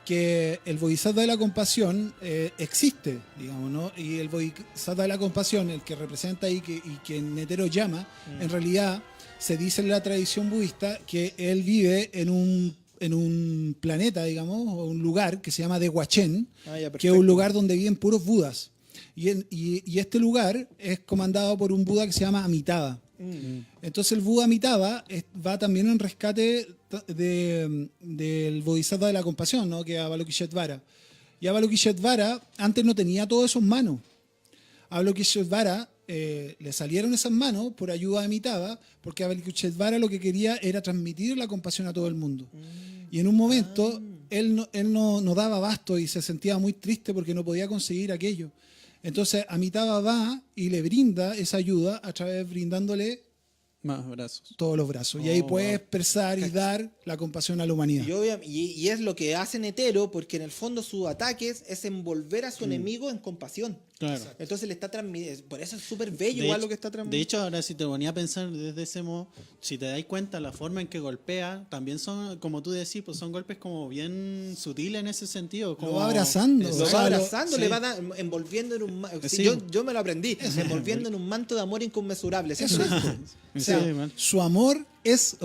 Speaker 3: que el Bodhisattva de la compasión existe, digamos, ¿no? Y el Bodhisattva de la compasión, el que representa y que Netero llama, en realidad se dice en la tradición budista que él vive en un planeta, digamos, o un lugar que se llama Dewachen,
Speaker 2: Ah, ya,
Speaker 3: que es
Speaker 2: perfecto.
Speaker 3: un lugar donde viven puros budas. Y este lugar es comandado por un Buda que se llama Amitabha. Entonces el Buda Amitabha va también en rescate del Bodhisattva de la compasión, ¿no? Que es Avalokiteshvara. Y Avalokiteshvara antes no tenía todo eso en manos. A Avalokiteshvara le salieron esas manos por ayuda de Amitabha, porque Avalokiteshvara lo que quería era transmitir la compasión a todo el mundo. Y en un momento él no daba abasto y se sentía muy triste porque no podía conseguir aquello. Entonces Amitabha va y le brinda esa ayuda a través brindándole
Speaker 4: Más brazos.
Speaker 3: todos los brazos. Y ahí
Speaker 4: Oh,
Speaker 3: puede
Speaker 4: wow.
Speaker 3: expresar y dar la compasión a la humanidad.
Speaker 2: Y es lo que hace Netero, porque en el fondo sus ataques es envolver a su enemigo en compasión.
Speaker 4: Claro.
Speaker 2: Entonces le está transmitiendo. Por eso es súper bello,
Speaker 4: De
Speaker 2: igual
Speaker 4: hecho-
Speaker 2: lo que está
Speaker 4: De
Speaker 2: transmitiendo.
Speaker 4: hecho, ahora si te ponía a pensar desde ese modo, si te dais cuenta, la forma en que golpea, también son, como tú decís, pues son golpes como bien sutiles en ese sentido. Como,
Speaker 3: Lo va abrazando.
Speaker 2: Lo
Speaker 3: O
Speaker 2: va
Speaker 3: sea,
Speaker 2: abrazando,
Speaker 4: sí.
Speaker 2: le va envolviendo en un
Speaker 4: Sí.
Speaker 2: yo me lo aprendí, envolviendo en un manto de amor inconmensurable.
Speaker 3: Eso es. O sea,
Speaker 4: Sí, man.
Speaker 3: su amor es,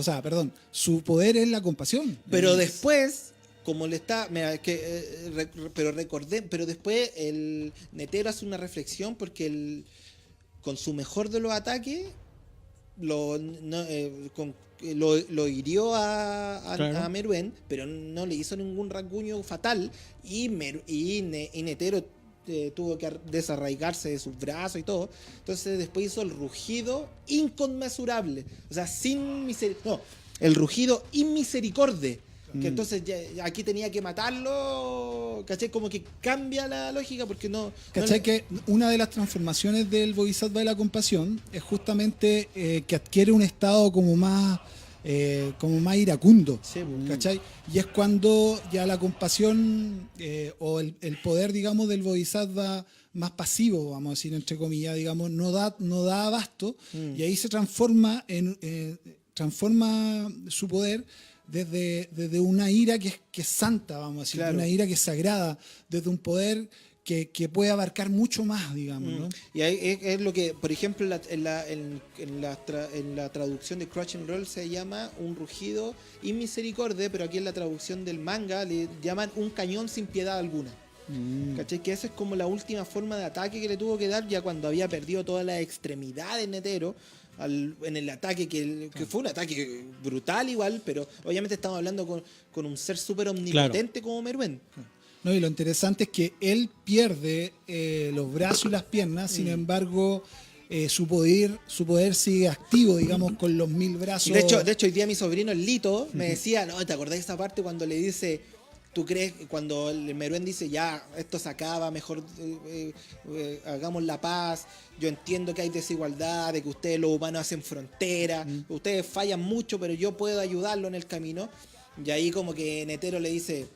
Speaker 3: su poder es la compasión.
Speaker 2: Pero después, como le está, mira, es que, pero después el Netero hace una reflexión porque con su mejor de los ataques lo hirió
Speaker 4: Claro.
Speaker 2: a Meruem, pero no le hizo ningún rasguño fatal y Netero tuvo que desarraigarse de sus brazos y todo. Entonces después hizo el rugido inconmensurable, o sea, sin misericordia, no, el rugido inmisericordia. Que entonces aquí tenía que matarlo, ¿cachai? Como que cambia la lógica porque no...
Speaker 3: ¿Cachai? Que una de las transformaciones del Bodhisattva de la compasión es justamente que adquiere un estado como más iracundo,
Speaker 2: Sí, pues.
Speaker 3: ¿cachai? Y es cuando ya la compasión o el poder, digamos, del Bodhisattva más pasivo, vamos a decir entre comillas, digamos, no da abasto, y ahí se transforma transforma su poder desde una ira que es santa, vamos a decir,
Speaker 2: Claro.
Speaker 3: una ira que es sagrada, desde un poder que puede abarcar mucho más, digamos, ¿no?
Speaker 2: Y ahí es lo que, por ejemplo, en la traducción de Crush and Roll se llama un rugido inmisericordia, pero aquí en la traducción del manga le llaman un cañón sin piedad alguna. ¿Cachai? Que esa es como la última forma de ataque que le tuvo que dar ya cuando había perdido todas las extremidades Netero en el ataque, que fue un ataque brutal igual, pero obviamente estamos hablando con un ser súper omnipotente como Meruem.
Speaker 3: No, y lo interesante es que él pierde los brazos y las piernas, sin embargo, su poder sigue activo, digamos, con los 1000 brazos.
Speaker 2: Y de hecho, hoy día mi sobrino, el Lito, me decía, no, ¿te acordás de esa parte cuando le dice, tú crees, cuando el Meruem dice, ya, esto se acaba, mejor hagamos la paz, yo entiendo que hay desigualdad, de que ustedes los humanos hacen frontera, ustedes fallan mucho, pero yo puedo ayudarlo en el camino. Y ahí como que Netero le dice...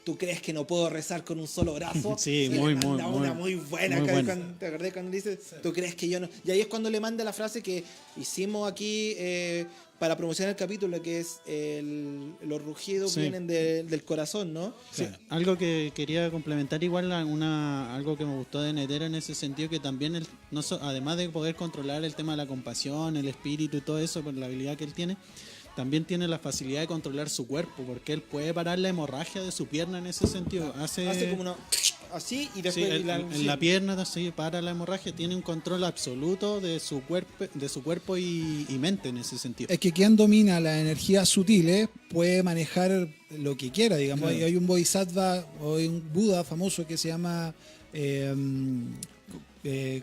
Speaker 2: ¿Tú crees que no puedo rezar con un solo brazo?
Speaker 4: Sí,
Speaker 2: y
Speaker 4: muy,
Speaker 2: le manda
Speaker 4: muy,
Speaker 2: una
Speaker 4: muy,
Speaker 2: muy buena.
Speaker 4: muy buena.
Speaker 2: ¿Te acordás cuando dice, tú crees que yo no? Y ahí es cuando le manda la frase que hicimos aquí para promocionar el capítulo, que es los rugidos
Speaker 4: Sí.
Speaker 2: vienen del corazón, ¿no?
Speaker 4: Sí, algo que quería complementar igual algo que me gustó de Netero en ese sentido, que también además de poder controlar el tema de la compasión, el espíritu y todo eso por la habilidad que él tiene, también tiene la facilidad de controlar su cuerpo, porque él puede parar la hemorragia de su pierna en ese sentido. Hace
Speaker 2: como una... Así y
Speaker 4: sí,
Speaker 2: después...
Speaker 4: en la pierna sí, para la hemorragia, tiene un control absoluto de su cuerpo y mente en ese sentido.
Speaker 3: Es que quien domina las energías sutiles puede manejar lo que quiera, digamos.
Speaker 2: Claro.
Speaker 3: Hay un Bodhisattva o hay un Buda famoso que se llama...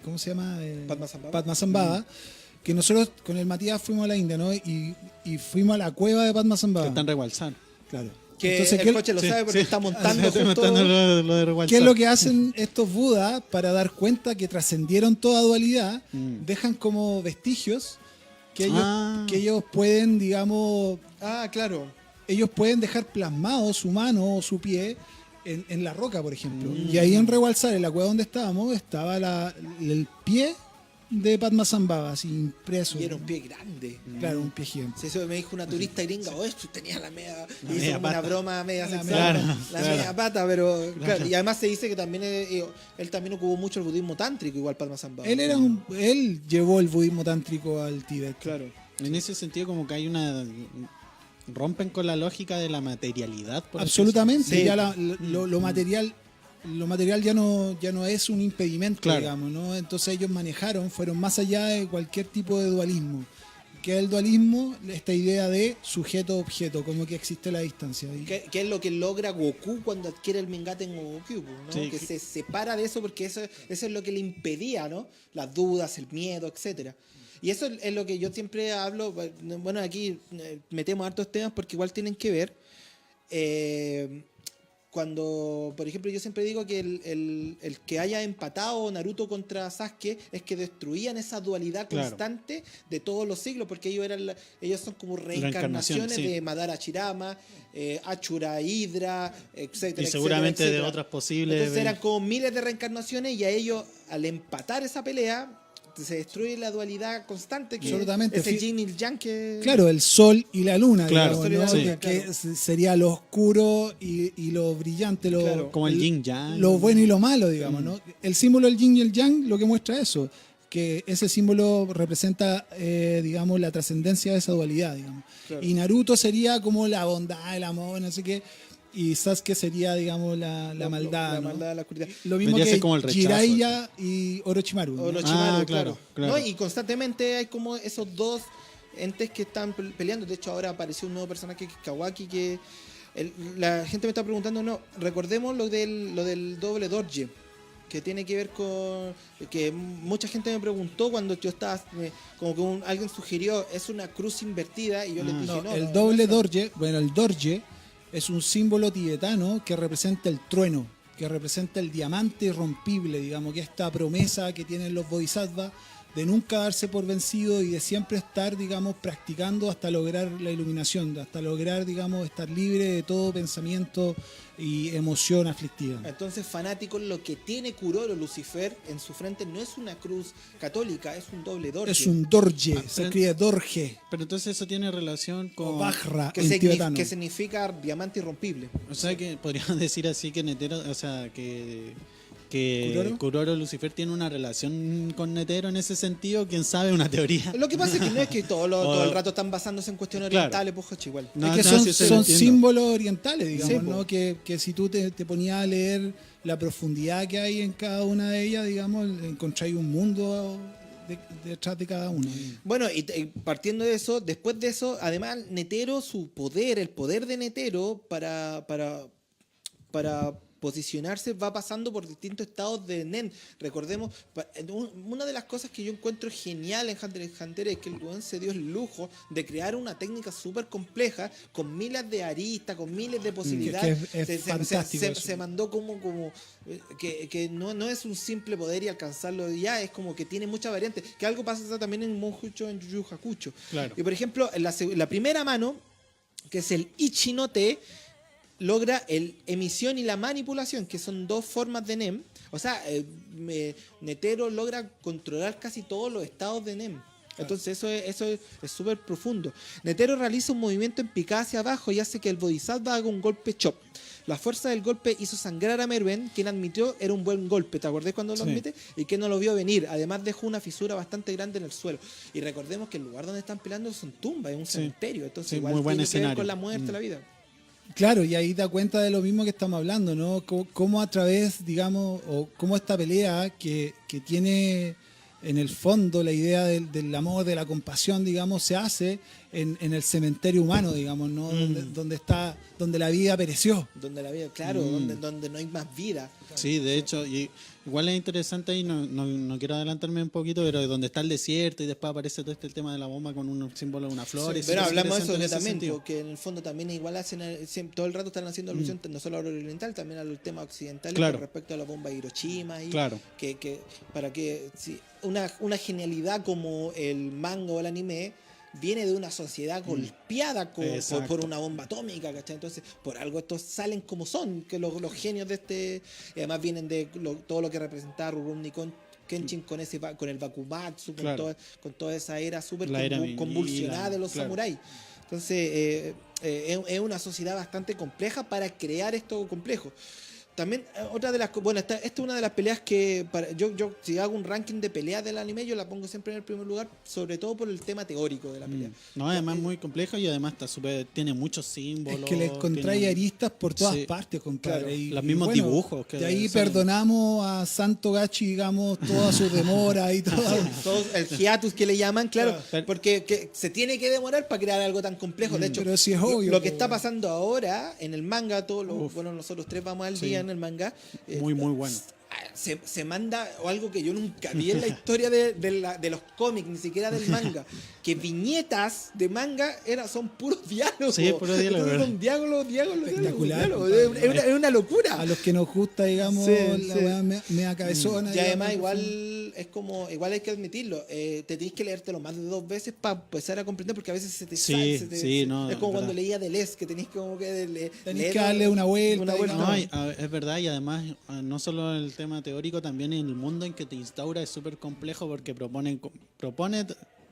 Speaker 3: ¿cómo se llama?
Speaker 2: Padmasambhava.
Speaker 3: Padmasambhava. Que nosotros con el Matías fuimos a la India, ¿no? Y fuimos a la cueva de
Speaker 4: Que
Speaker 3: Padmasambhava.
Speaker 4: está en Regualzar.
Speaker 3: Claro.
Speaker 2: Que
Speaker 3: Entonces,
Speaker 2: el coche lo sabe porque está montando
Speaker 4: Estoy
Speaker 2: justo...
Speaker 4: montando lo de Regualzar.
Speaker 3: ¿qué es lo que hacen estos Budas para dar cuenta que trascendieron toda dualidad? Dejan como vestigios que ellos pueden, digamos,
Speaker 2: Ah, claro.
Speaker 3: ellos pueden dejar plasmado su mano o su pie en la roca, por ejemplo. Y ahí en Regualzar, en la cueva donde estábamos, estaba el pie de Padmasambhava, así impreso.
Speaker 2: Y era un pie grande.
Speaker 3: Claro, un pie gigante.
Speaker 2: Sí, eso me dijo una turista gringa, oh, esto tenía la media,
Speaker 4: La
Speaker 2: hizo
Speaker 4: media
Speaker 2: como una
Speaker 4: pata.
Speaker 2: broma media
Speaker 3: La
Speaker 2: sexual,
Speaker 3: media-
Speaker 2: la media pata, pero
Speaker 4: Claro.
Speaker 2: claro, y además se dice que también él también ocupó mucho el budismo tántrico, igual Padmasambhava.
Speaker 3: Él llevó el budismo tántrico al Tíbet.
Speaker 2: Claro.
Speaker 4: En ese sentido, como que hay rompen con la lógica de la materialidad. por así
Speaker 3: Absolutamente.
Speaker 2: Sí.
Speaker 3: Ya lo material ya no es un impedimento,
Speaker 4: Claro.
Speaker 3: digamos, ¿no? Entonces ellos fueron más allá de cualquier tipo de dualismo. Que el dualismo, esta idea de sujeto-objeto, como que existe la distancia ahí.
Speaker 2: ¿Qué es lo que logra Goku cuando adquiere el Mingate en Goku? ¿No?
Speaker 4: Sí.
Speaker 2: Que se separa de eso porque eso es lo que le impedía, ¿no? Las dudas, el miedo, etcétera. Y eso es lo que yo siempre hablo. Bueno, aquí metemos hartos temas porque igual tienen que ver. Cuando, por ejemplo, yo siempre digo que el que haya empatado Naruto contra Sasuke es que destruían esa dualidad
Speaker 4: Claro.
Speaker 2: constante de todos los siglos, porque ellos son como
Speaker 4: Reencarnaciones,
Speaker 2: reencarnaciones
Speaker 4: sí.
Speaker 2: de Madara Chirama, Ashura Hydra, etcétera.
Speaker 4: Y seguramente
Speaker 2: etcétera.
Speaker 4: de otras posibles.
Speaker 2: Entonces eran como miles de reencarnaciones y a ellos, al empatar esa pelea, se destruye la dualidad constante que
Speaker 3: Absolutamente.
Speaker 2: es el yin y el yang que...
Speaker 3: Claro, el sol y la luna,
Speaker 4: Claro,
Speaker 3: digamos, ¿no?
Speaker 2: sí.
Speaker 3: Que sería lo oscuro y lo brillante,
Speaker 2: Claro.
Speaker 4: Como el yin yang.
Speaker 3: lo bueno y lo malo, digamos, ¿no? El símbolo del yin y el yang lo que muestra eso, que ese símbolo representa, digamos, la trascendencia de esa dualidad, digamos.
Speaker 2: Claro.
Speaker 3: Y Naruto sería como la bondad, el amor, no sé qué, y Sasuke sería, digamos, la maldad,
Speaker 2: La
Speaker 3: ¿no?
Speaker 2: maldad, la oscuridad.
Speaker 3: Lo mismo
Speaker 4: Vendría a
Speaker 3: que
Speaker 4: ser como el rechazo.
Speaker 3: Jiraiya y Orochimaru, ¿no?
Speaker 2: Orochimaru,
Speaker 4: claro,
Speaker 2: claro.
Speaker 4: claro.
Speaker 2: ¿No? Y constantemente hay como esos dos entes que están peleando. De hecho, ahora apareció un nuevo personaje que es Kawaki, que la gente me está preguntando, no, recordemos lo del doble Dorje, que tiene que ver con que mucha gente me preguntó cuando yo estaba como que alguien sugirió es una cruz invertida y yo les dije
Speaker 3: No,
Speaker 2: no,
Speaker 3: el
Speaker 2: no,
Speaker 3: doble
Speaker 2: no es
Speaker 3: Dorje, bueno, el Dorje es un símbolo tibetano que representa el trueno, que representa el diamante irrompible, digamos, que esta promesa que tienen los bodhisattvas de nunca darse por vencido y de siempre estar, digamos, practicando hasta lograr la iluminación, hasta lograr, digamos, estar libre de todo pensamiento y emoción aflictiva.
Speaker 2: Entonces, fanáticos, lo que tiene Kuroro Lucifer en su frente no es una cruz católica, es un doble dorje.
Speaker 3: Es un dorje, se escribe dorje,
Speaker 4: Pero entonces eso tiene relación
Speaker 3: o
Speaker 4: con...
Speaker 3: vajra
Speaker 2: que,
Speaker 3: en tibetano.
Speaker 2: que significa diamante irrompible.
Speaker 4: O sea que podríamos decir así que Netero, o sea que
Speaker 3: ¿Kuroro?
Speaker 4: Kuroro Lucifer tiene una relación con Netero en ese sentido, quién sabe, una teoría.
Speaker 2: Lo que pasa es que no es que todo el rato están basándose en cuestiones
Speaker 4: Claro.
Speaker 2: orientales, pues Jochi, igual.
Speaker 4: No,
Speaker 3: Es que
Speaker 4: no,
Speaker 3: son,
Speaker 4: sí, sí, lo
Speaker 3: son
Speaker 4: entiendo.
Speaker 3: símbolos orientales, digamos,
Speaker 2: Sí, po.
Speaker 3: ¿no? Que si tú te ponías a leer la profundidad que hay en cada una de ellas, digamos, encontráis un mundo detrás de cada una.
Speaker 2: Bueno, y partiendo de eso, después de eso, además, Netero, su poder, el poder de Netero para posicionarse va pasando por distintos estados de Nen. Recordemos, una de las cosas que yo encuentro genial en Hunter x Hunter es que el weón se dio el lujo de crear una técnica súper compleja, con miles de aristas, con miles de posibilidades.
Speaker 3: Que es fantástico eso.
Speaker 2: Se mandó como que no es un simple poder y alcanzarlo ya, es como que tiene muchas variantes. Que algo pasa también en Monjucho, en Yu Yu Hakusho.
Speaker 4: Claro.
Speaker 2: Y por ejemplo, la primera mano, que es el Ichinote, logra el emisión y la manipulación, que son dos formas de NEM. O sea, Netero logra controlar casi todos los estados de NEM. Entonces eso es súper profundo. Netero realiza un movimiento en picada hacia abajo y hace que el Bodhisattva haga un golpe chop. La fuerza del golpe hizo sangrar a Meruem, quien admitió era un buen golpe. ¿Te acordás cuando lo
Speaker 4: Sí.
Speaker 2: admite? Y que no lo vio venir. Además dejó una fisura bastante grande en el suelo. Y recordemos que el lugar donde están peleando son tumbas, es un
Speaker 4: Sí.
Speaker 2: cementerio. Entonces
Speaker 4: Sí,
Speaker 2: igual
Speaker 4: muy buen
Speaker 2: tiene que ver
Speaker 4: escenario.
Speaker 2: con la muerte, la vida.
Speaker 3: Claro, y ahí da cuenta de lo mismo que estamos hablando, ¿no? Cómo a través, digamos, o cómo esta pelea que tiene en el fondo la idea del amor, de la compasión, digamos, se hace en el cementerio humano, digamos, ¿no? Donde la vida pereció.
Speaker 2: Donde la vida, claro, donde no hay más vida.
Speaker 4: Sí, de hecho, igual es interesante ahí, no quiero adelantarme un poquito, pero donde está el desierto y después aparece todo este el tema de la bomba con un símbolo de una flor.
Speaker 2: Sí,
Speaker 4: y
Speaker 2: pero
Speaker 4: es
Speaker 2: hablamos de eso
Speaker 4: interesante en ese
Speaker 2: también,
Speaker 4: sentido.
Speaker 2: porque en el fondo también igual hacen, todo el rato están haciendo alusión no solo al oriental, también a los temas occidentales
Speaker 4: Claro.
Speaker 2: con respecto a la bomba de Hiroshima. Y
Speaker 4: Claro.
Speaker 2: que para que una genialidad como el manga o el anime viene de una sociedad golpeada
Speaker 4: Exacto.
Speaker 2: por una bomba atómica, ¿cachai? Entonces, por algo estos salen como son, que los genios de este, y además vienen de todo lo que representaba Rurouni Kenshin con el Bakumatsu,
Speaker 4: Claro.
Speaker 2: con toda esa era súper
Speaker 4: La era
Speaker 2: convulsionada de los
Speaker 4: claro.
Speaker 2: samuráis. Entonces, es una sociedad bastante compleja para crear esto complejo. También, otra de las bueno, esta es una de las peleas que yo si hago un ranking de peleas del anime, yo la pongo siempre en el primer lugar, sobre todo por el tema teórico de la pelea.
Speaker 4: No, además muy complejo y además está tiene muchos símbolos.
Speaker 3: Es que le encontráis
Speaker 4: tiene-
Speaker 3: aristas por todas
Speaker 4: Sí.
Speaker 3: partes, compadre.
Speaker 2: Claro.
Speaker 3: Y
Speaker 4: Los mismos
Speaker 3: bueno,
Speaker 4: dibujos que
Speaker 3: de ahí
Speaker 4: son-
Speaker 3: perdonamos a Santo Gachi, digamos, todas sus demoras y todo.
Speaker 2: El hiatus que le llaman, claro,
Speaker 4: Claro.
Speaker 2: porque se tiene que demorar para crear algo tan complejo. De hecho,
Speaker 3: Pero sí es obvio,
Speaker 2: lo que
Speaker 3: po,
Speaker 2: está
Speaker 3: bueno.
Speaker 2: pasando ahora en el manga, bueno, nosotros tres vamos al
Speaker 4: Sí.
Speaker 2: día en el manga.
Speaker 4: Muy, muy bueno.
Speaker 2: Se manda o algo que yo nunca vi en la historia de los cómics, ni siquiera del manga, que viñetas de manga son puros diálogos.
Speaker 4: Sí, puros diálogos,
Speaker 2: Entonces,
Speaker 4: ¿verdad?
Speaker 2: son diálogos.
Speaker 3: Espectacular,
Speaker 2: Es una locura.
Speaker 3: A los que nos gusta, digamos,
Speaker 2: Sí,
Speaker 3: la
Speaker 2: sí.
Speaker 3: weá media cabezona.
Speaker 2: Y además
Speaker 3: digamos,
Speaker 2: igual hay que admitirlo, te tenés que leértelo más de 2 veces para empezar a comprender, porque a veces se te
Speaker 4: Sí,
Speaker 2: sale,
Speaker 4: sí, no,
Speaker 2: es como
Speaker 4: es
Speaker 2: cuando
Speaker 4: verdad.
Speaker 2: leía Deleuze, que tenés como que
Speaker 3: Tenés
Speaker 2: leerlo
Speaker 3: que darle una vuelta,
Speaker 2: vuelta.
Speaker 4: No, es verdad, y además no solo el tema teórico, también en el mundo en que te instaura es súper complejo porque propone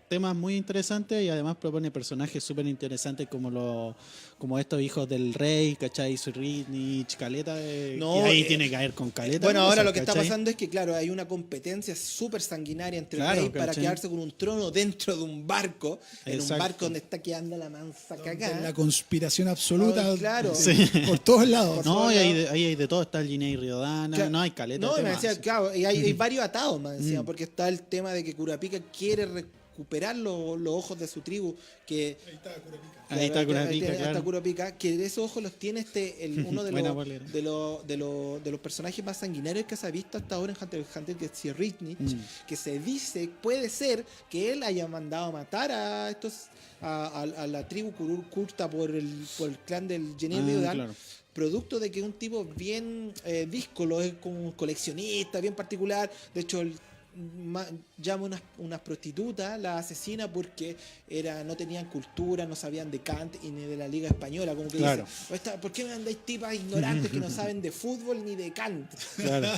Speaker 4: temas muy interesantes y además propone personajes súper interesantes como estos hijos del rey, ¿cachai? Surinich, Caleta,
Speaker 2: No,
Speaker 4: y ahí tiene que ver con Caleta.
Speaker 2: Bueno, ahora
Speaker 4: cosas,
Speaker 2: lo que está
Speaker 4: ¿cachai?
Speaker 2: pasando es que, claro, hay una competencia súper sanguinaria entre
Speaker 4: Claro,
Speaker 2: el rey para
Speaker 4: ¿cachai?
Speaker 2: quedarse con un trono dentro de un barco, en un
Speaker 4: Exacto.
Speaker 2: barco donde está quedando la mansa
Speaker 3: La
Speaker 2: cagada.
Speaker 3: conspiración absoluta.
Speaker 2: Ay, claro.
Speaker 4: Sí.
Speaker 3: Por todos lados.
Speaker 4: No, y ahí hay de todo, está el Ginei Riodana,
Speaker 2: Claro.
Speaker 4: no hay Caleta.
Speaker 2: No,
Speaker 4: de
Speaker 2: me
Speaker 4: temas.
Speaker 2: decía, claro, y hay varios atados más encima, porque está el tema de que Kurapika quiere recuperar los ojos de su tribu, que
Speaker 4: Ahí está Kurapika,
Speaker 2: ahí
Speaker 4: claro.
Speaker 2: está Kurapika, que esos ojos los tiene uno
Speaker 4: Buena bolera.
Speaker 2: de los personajes más sanguinarios que se ha visto hasta ahora en Hunter x Hunter, que es Sir Riknich, que se dice, puede ser que él haya mandado a matar a la tribu Kurta por el clan del Jenir Riodan,
Speaker 4: claro.
Speaker 2: producto de que un tipo bien díscolo, es como un coleccionista bien particular. De hecho, llama unas prostitutas, la asesina porque no tenían cultura, no sabían de Kant y ni de la Liga Española, como que
Speaker 4: Claro.
Speaker 2: dice, ¿por qué me mandáis tipas ignorantes que no saben de fútbol ni de Kant?
Speaker 4: Claro.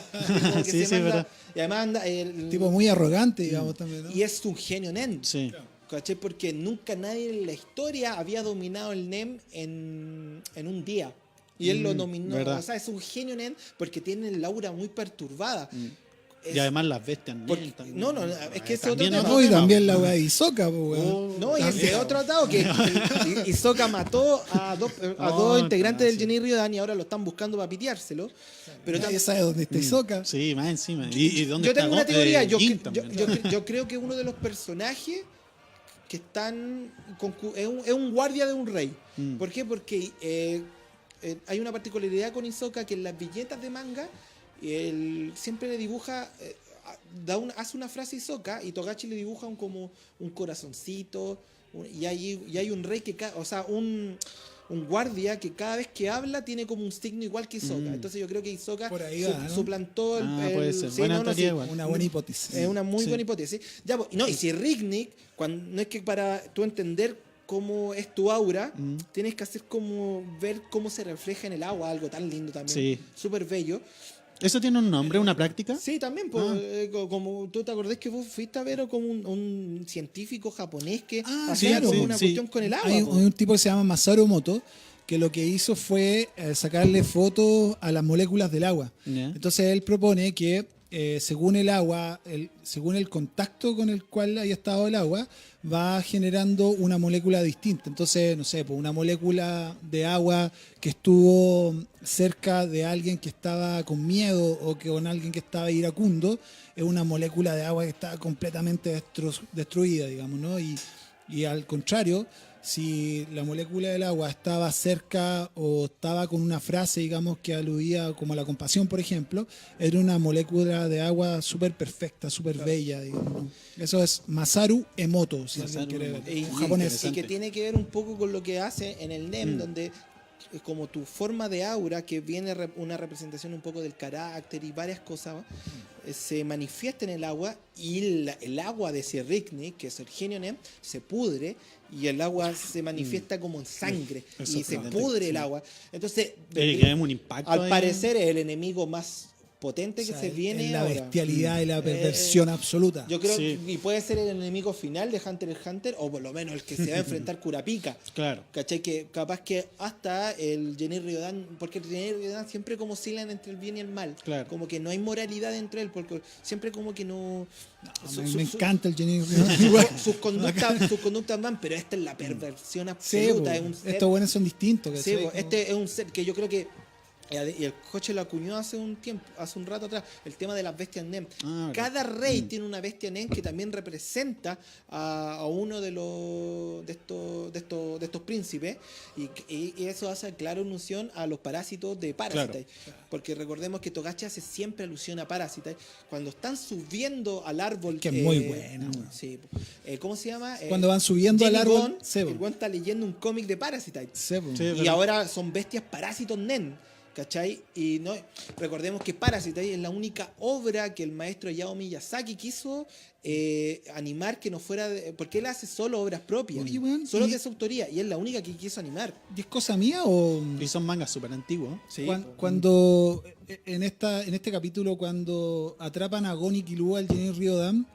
Speaker 2: Como que
Speaker 4: Sí,
Speaker 2: se
Speaker 4: sí,
Speaker 2: manda-
Speaker 4: verdad.
Speaker 2: y además anda
Speaker 3: Tipo muy arrogante, digamos, también, ¿no?
Speaker 2: y es un genio nen.
Speaker 4: Sí.
Speaker 2: ¿Cachai? Porque nunca nadie en la historia había dominado el NEM en un día. Y él lo dominó.
Speaker 4: verdad.
Speaker 2: O sea, es un genio NEM porque tiene el aura muy perturbada. Es-
Speaker 4: Y además las bestias
Speaker 2: porque-
Speaker 4: Nen también.
Speaker 2: no, es que ese
Speaker 4: También
Speaker 2: otro
Speaker 4: es
Speaker 2: tema.
Speaker 3: No, y
Speaker 4: tema.
Speaker 3: también la weá de Hisoka, pues, weón.
Speaker 2: No, y ese otro atado que Hisoka mató a dos integrantes del
Speaker 4: sí.
Speaker 2: Jenny Riodan y ahora lo están buscando para piteárselo. Pero
Speaker 3: Nadie sabe dónde está Hisoka.
Speaker 4: Sí, más encima. ¿Y dónde
Speaker 2: yo
Speaker 4: está
Speaker 2: tengo una teoría.
Speaker 4: Jin también?
Speaker 2: Yo creo que uno de los personajes que están es un guardia de un rey. ¿Por qué? Porque hay una particularidad con Hisoka que en las viñetas de manga él siempre le dibuja, hace una frase Hisoka y Togashi le dibuja como un corazoncito, y hay un rey un guardia que cada vez que habla tiene como un signo igual que Hisoka. Entonces yo creo que Hisoka
Speaker 3: Por ahí va, ¿no?
Speaker 2: suplantó
Speaker 4: puede ser. Buena teoría igual.
Speaker 3: Una buena hipótesis.
Speaker 2: es una muy
Speaker 4: Sí.
Speaker 2: buena hipótesis. Ya, y si Riknik, no es que para tú entender cómo es tu aura, tienes que hacer como ver cómo se refleja en el agua, algo tan lindo también,
Speaker 4: Sí.
Speaker 2: súper bello.
Speaker 4: ¿Eso tiene un nombre, una práctica?
Speaker 2: Sí, también, pues, como tú te acordás que vos fuiste a ver como un científico japonés que hacía
Speaker 3: claro,
Speaker 2: como una
Speaker 4: sí.
Speaker 2: cuestión con el agua.
Speaker 3: Hay
Speaker 2: po.
Speaker 3: un tipo que se llama Masaru Emoto, que lo que hizo fue sacarle fotos a las moléculas del agua.
Speaker 4: Ya.
Speaker 3: Entonces él propone que según el agua, según el contacto con el cual haya estado el agua, va generando una molécula distinta. Entonces, no sé, pues una molécula de agua que estuvo cerca de alguien que estaba con miedo o que con alguien que estaba iracundo, es una molécula de agua que está completamente destruida, digamos, ¿no? Y al contrario, si la molécula del agua estaba cerca o estaba con una frase, digamos, que aludía como a la compasión, por ejemplo, era una molécula de agua súper perfecta, súper bella, digamos, ¿no? Eso es Masaru Emoto, si alguien
Speaker 4: Masaru
Speaker 3: quiere
Speaker 4: Emoto.
Speaker 3: ver.
Speaker 2: Y,
Speaker 3: Un japonés.
Speaker 2: y que
Speaker 4: Interesante.
Speaker 2: tiene que ver un poco con lo que hace en el NEM, donde es como tu forma de aura, que viene una representación un poco del carácter y varias cosas, se manifiesta en el agua, y el agua de ese Riknik, que es el genio NEM, se pudre y el agua se manifiesta como en sangre
Speaker 4: Es
Speaker 2: y se
Speaker 4: sorprendente,
Speaker 2: pudre el
Speaker 4: sí.
Speaker 2: agua. Entonces,
Speaker 4: Que hay un impacto
Speaker 2: al
Speaker 4: ahí.
Speaker 2: parecer es el enemigo más potente
Speaker 3: O
Speaker 2: que
Speaker 3: sea,
Speaker 2: se viene
Speaker 3: es la
Speaker 2: ahora.
Speaker 3: bestialidad y la perversión absoluta.
Speaker 2: Yo creo
Speaker 4: Sí.
Speaker 2: y puede ser el enemigo final de Hunter x Hunter, o por lo menos el que se va a enfrentar Kurapika.
Speaker 4: Claro.
Speaker 2: ¿Cachai? Que capaz que hasta el Jenny Riodan, porque el Jenny Riodan siempre como oscilan entre el bien y el mal.
Speaker 4: Claro.
Speaker 2: Como que no hay moralidad entre él, porque siempre como que no.
Speaker 3: Me encanta el Jenny.
Speaker 2: Sus conductas van, pero esta es la perversión
Speaker 3: Sí,
Speaker 2: absoluta.
Speaker 3: po.
Speaker 2: Es un ser,
Speaker 3: Estos buenos son distintos.
Speaker 2: sí,
Speaker 3: ¿cachai?
Speaker 2: po, este es un ser que yo creo que. Y el coche lo acuñó hace un rato atrás, el tema de las bestias NEM.
Speaker 4: Ah, ok.
Speaker 2: Cada rey tiene una bestia NEM que también representa a uno de estos príncipes, y eso hace clara alusión a los parásitos de Parasite. Porque recordemos que Togashi hace siempre alusión a Parasite. Cuando están subiendo al árbol.
Speaker 3: Que es muy buena, weón.
Speaker 2: Sí, ¿cómo se llama?
Speaker 3: Cuando van subiendo
Speaker 2: Jenny
Speaker 3: al árbol,
Speaker 2: Gon,
Speaker 3: sí, po.
Speaker 2: el weón está leyendo un cómic de Parasite.
Speaker 3: Sí, po.
Speaker 4: Sí.
Speaker 2: Y
Speaker 4: verdad.
Speaker 2: ahora son bestias parásitos nen, ¿cachai? Y no, recordemos que Parasite es la única obra que el maestro Hayao Miyazaki quiso animar que no fuera porque él hace solo obras propias,
Speaker 3: Oye, weón,
Speaker 2: solo
Speaker 3: y-
Speaker 2: de su autoría, y es la única que quiso animar.
Speaker 3: ¿Y es cosa mía o...?
Speaker 4: Y son mangas súper antiguos.
Speaker 2: Sí,
Speaker 3: Cuando en este capítulo, cuando atrapan a Gon y Killua, al Jenny Riodan,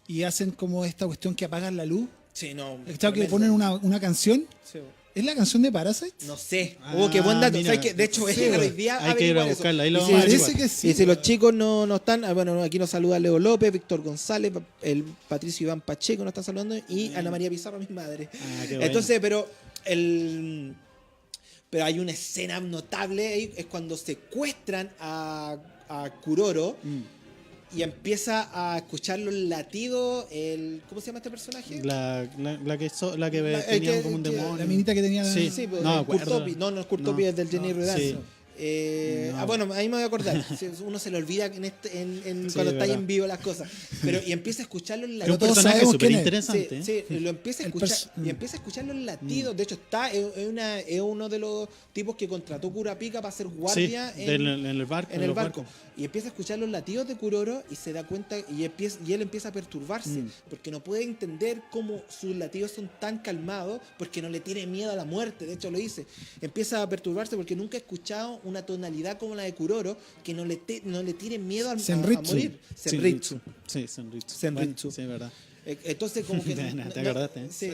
Speaker 3: y hacen como esta cuestión que apagan la luz,
Speaker 2: sí, no.
Speaker 3: está que ponen una canción,
Speaker 2: Sí.
Speaker 3: ¿es la canción de Parasite?
Speaker 2: No sé.
Speaker 4: Ah,
Speaker 2: Qué buen dato.
Speaker 4: mira.
Speaker 2: ¿Sabes qué? De hecho,
Speaker 3: Sí,
Speaker 2: hoy día
Speaker 4: hay que ir a
Speaker 2: averiguar eso.
Speaker 4: buscarla, ahí lo
Speaker 2: Y
Speaker 4: vamos a
Speaker 3: Parece
Speaker 4: averiguar.
Speaker 3: que sí.
Speaker 2: Y si los chicos no están, bueno, aquí nos saluda Leo López, Víctor González, el Patricio Iván Pacheco nos están saludando, y Ana María Pizarro, mi madre.
Speaker 4: Ah, qué bueno.
Speaker 2: Entonces, pero hay una escena notable ahí, es cuando secuestran a Kuroro, y empieza a escuchar los latidos, ¿cómo se llama este personaje?
Speaker 4: La que
Speaker 2: el
Speaker 4: tenía
Speaker 2: que-
Speaker 4: como un
Speaker 2: que-
Speaker 4: demonio.
Speaker 3: La minita que tenía...
Speaker 4: Sí.
Speaker 2: Sí, pues,
Speaker 4: No me
Speaker 2: Kurt
Speaker 4: acuerdo.
Speaker 2: Topi. No, es Kurt
Speaker 4: No.
Speaker 2: Topi, es del Jenny Rodan.
Speaker 4: Sí. No.
Speaker 2: Bueno, ahí me voy a acordar. Sí, uno se le olvida
Speaker 4: Sí,
Speaker 2: cuando está ahí
Speaker 4: verdad.
Speaker 2: en vivo las cosas. Pero y empieza a escucharlo en
Speaker 4: Que es un
Speaker 2: latidos.
Speaker 3: todos
Speaker 4: personaje
Speaker 3: sabemos
Speaker 4: súper
Speaker 3: quién es.
Speaker 4: interesante.
Speaker 2: Sí, lo empieza a escuchar y empieza a escuchar los latidos. De hecho, es uno de los tipos que contrató Kurapika para ser guardia
Speaker 4: Sí,
Speaker 2: en
Speaker 4: el barco.
Speaker 2: el
Speaker 4: los
Speaker 2: barco.
Speaker 4: barcos.
Speaker 2: Y empieza a escuchar los latidos de Kuroro y se da cuenta y él empieza a perturbarse porque no puede entender cómo sus latidos son tan calmados porque no le tiene miedo a la muerte. De hecho lo dice. Empieza a perturbarse porque nunca ha escuchado una tonalidad como la de Kuroro que no le tiene miedo a
Speaker 3: Senritsu.
Speaker 2: morir. Senritsu.
Speaker 4: Sí, Senritsu.
Speaker 2: Senritsu.
Speaker 4: Bueno, sí, verdad.
Speaker 2: Entonces como que
Speaker 4: Te acordaste, ¿eh?
Speaker 2: sí,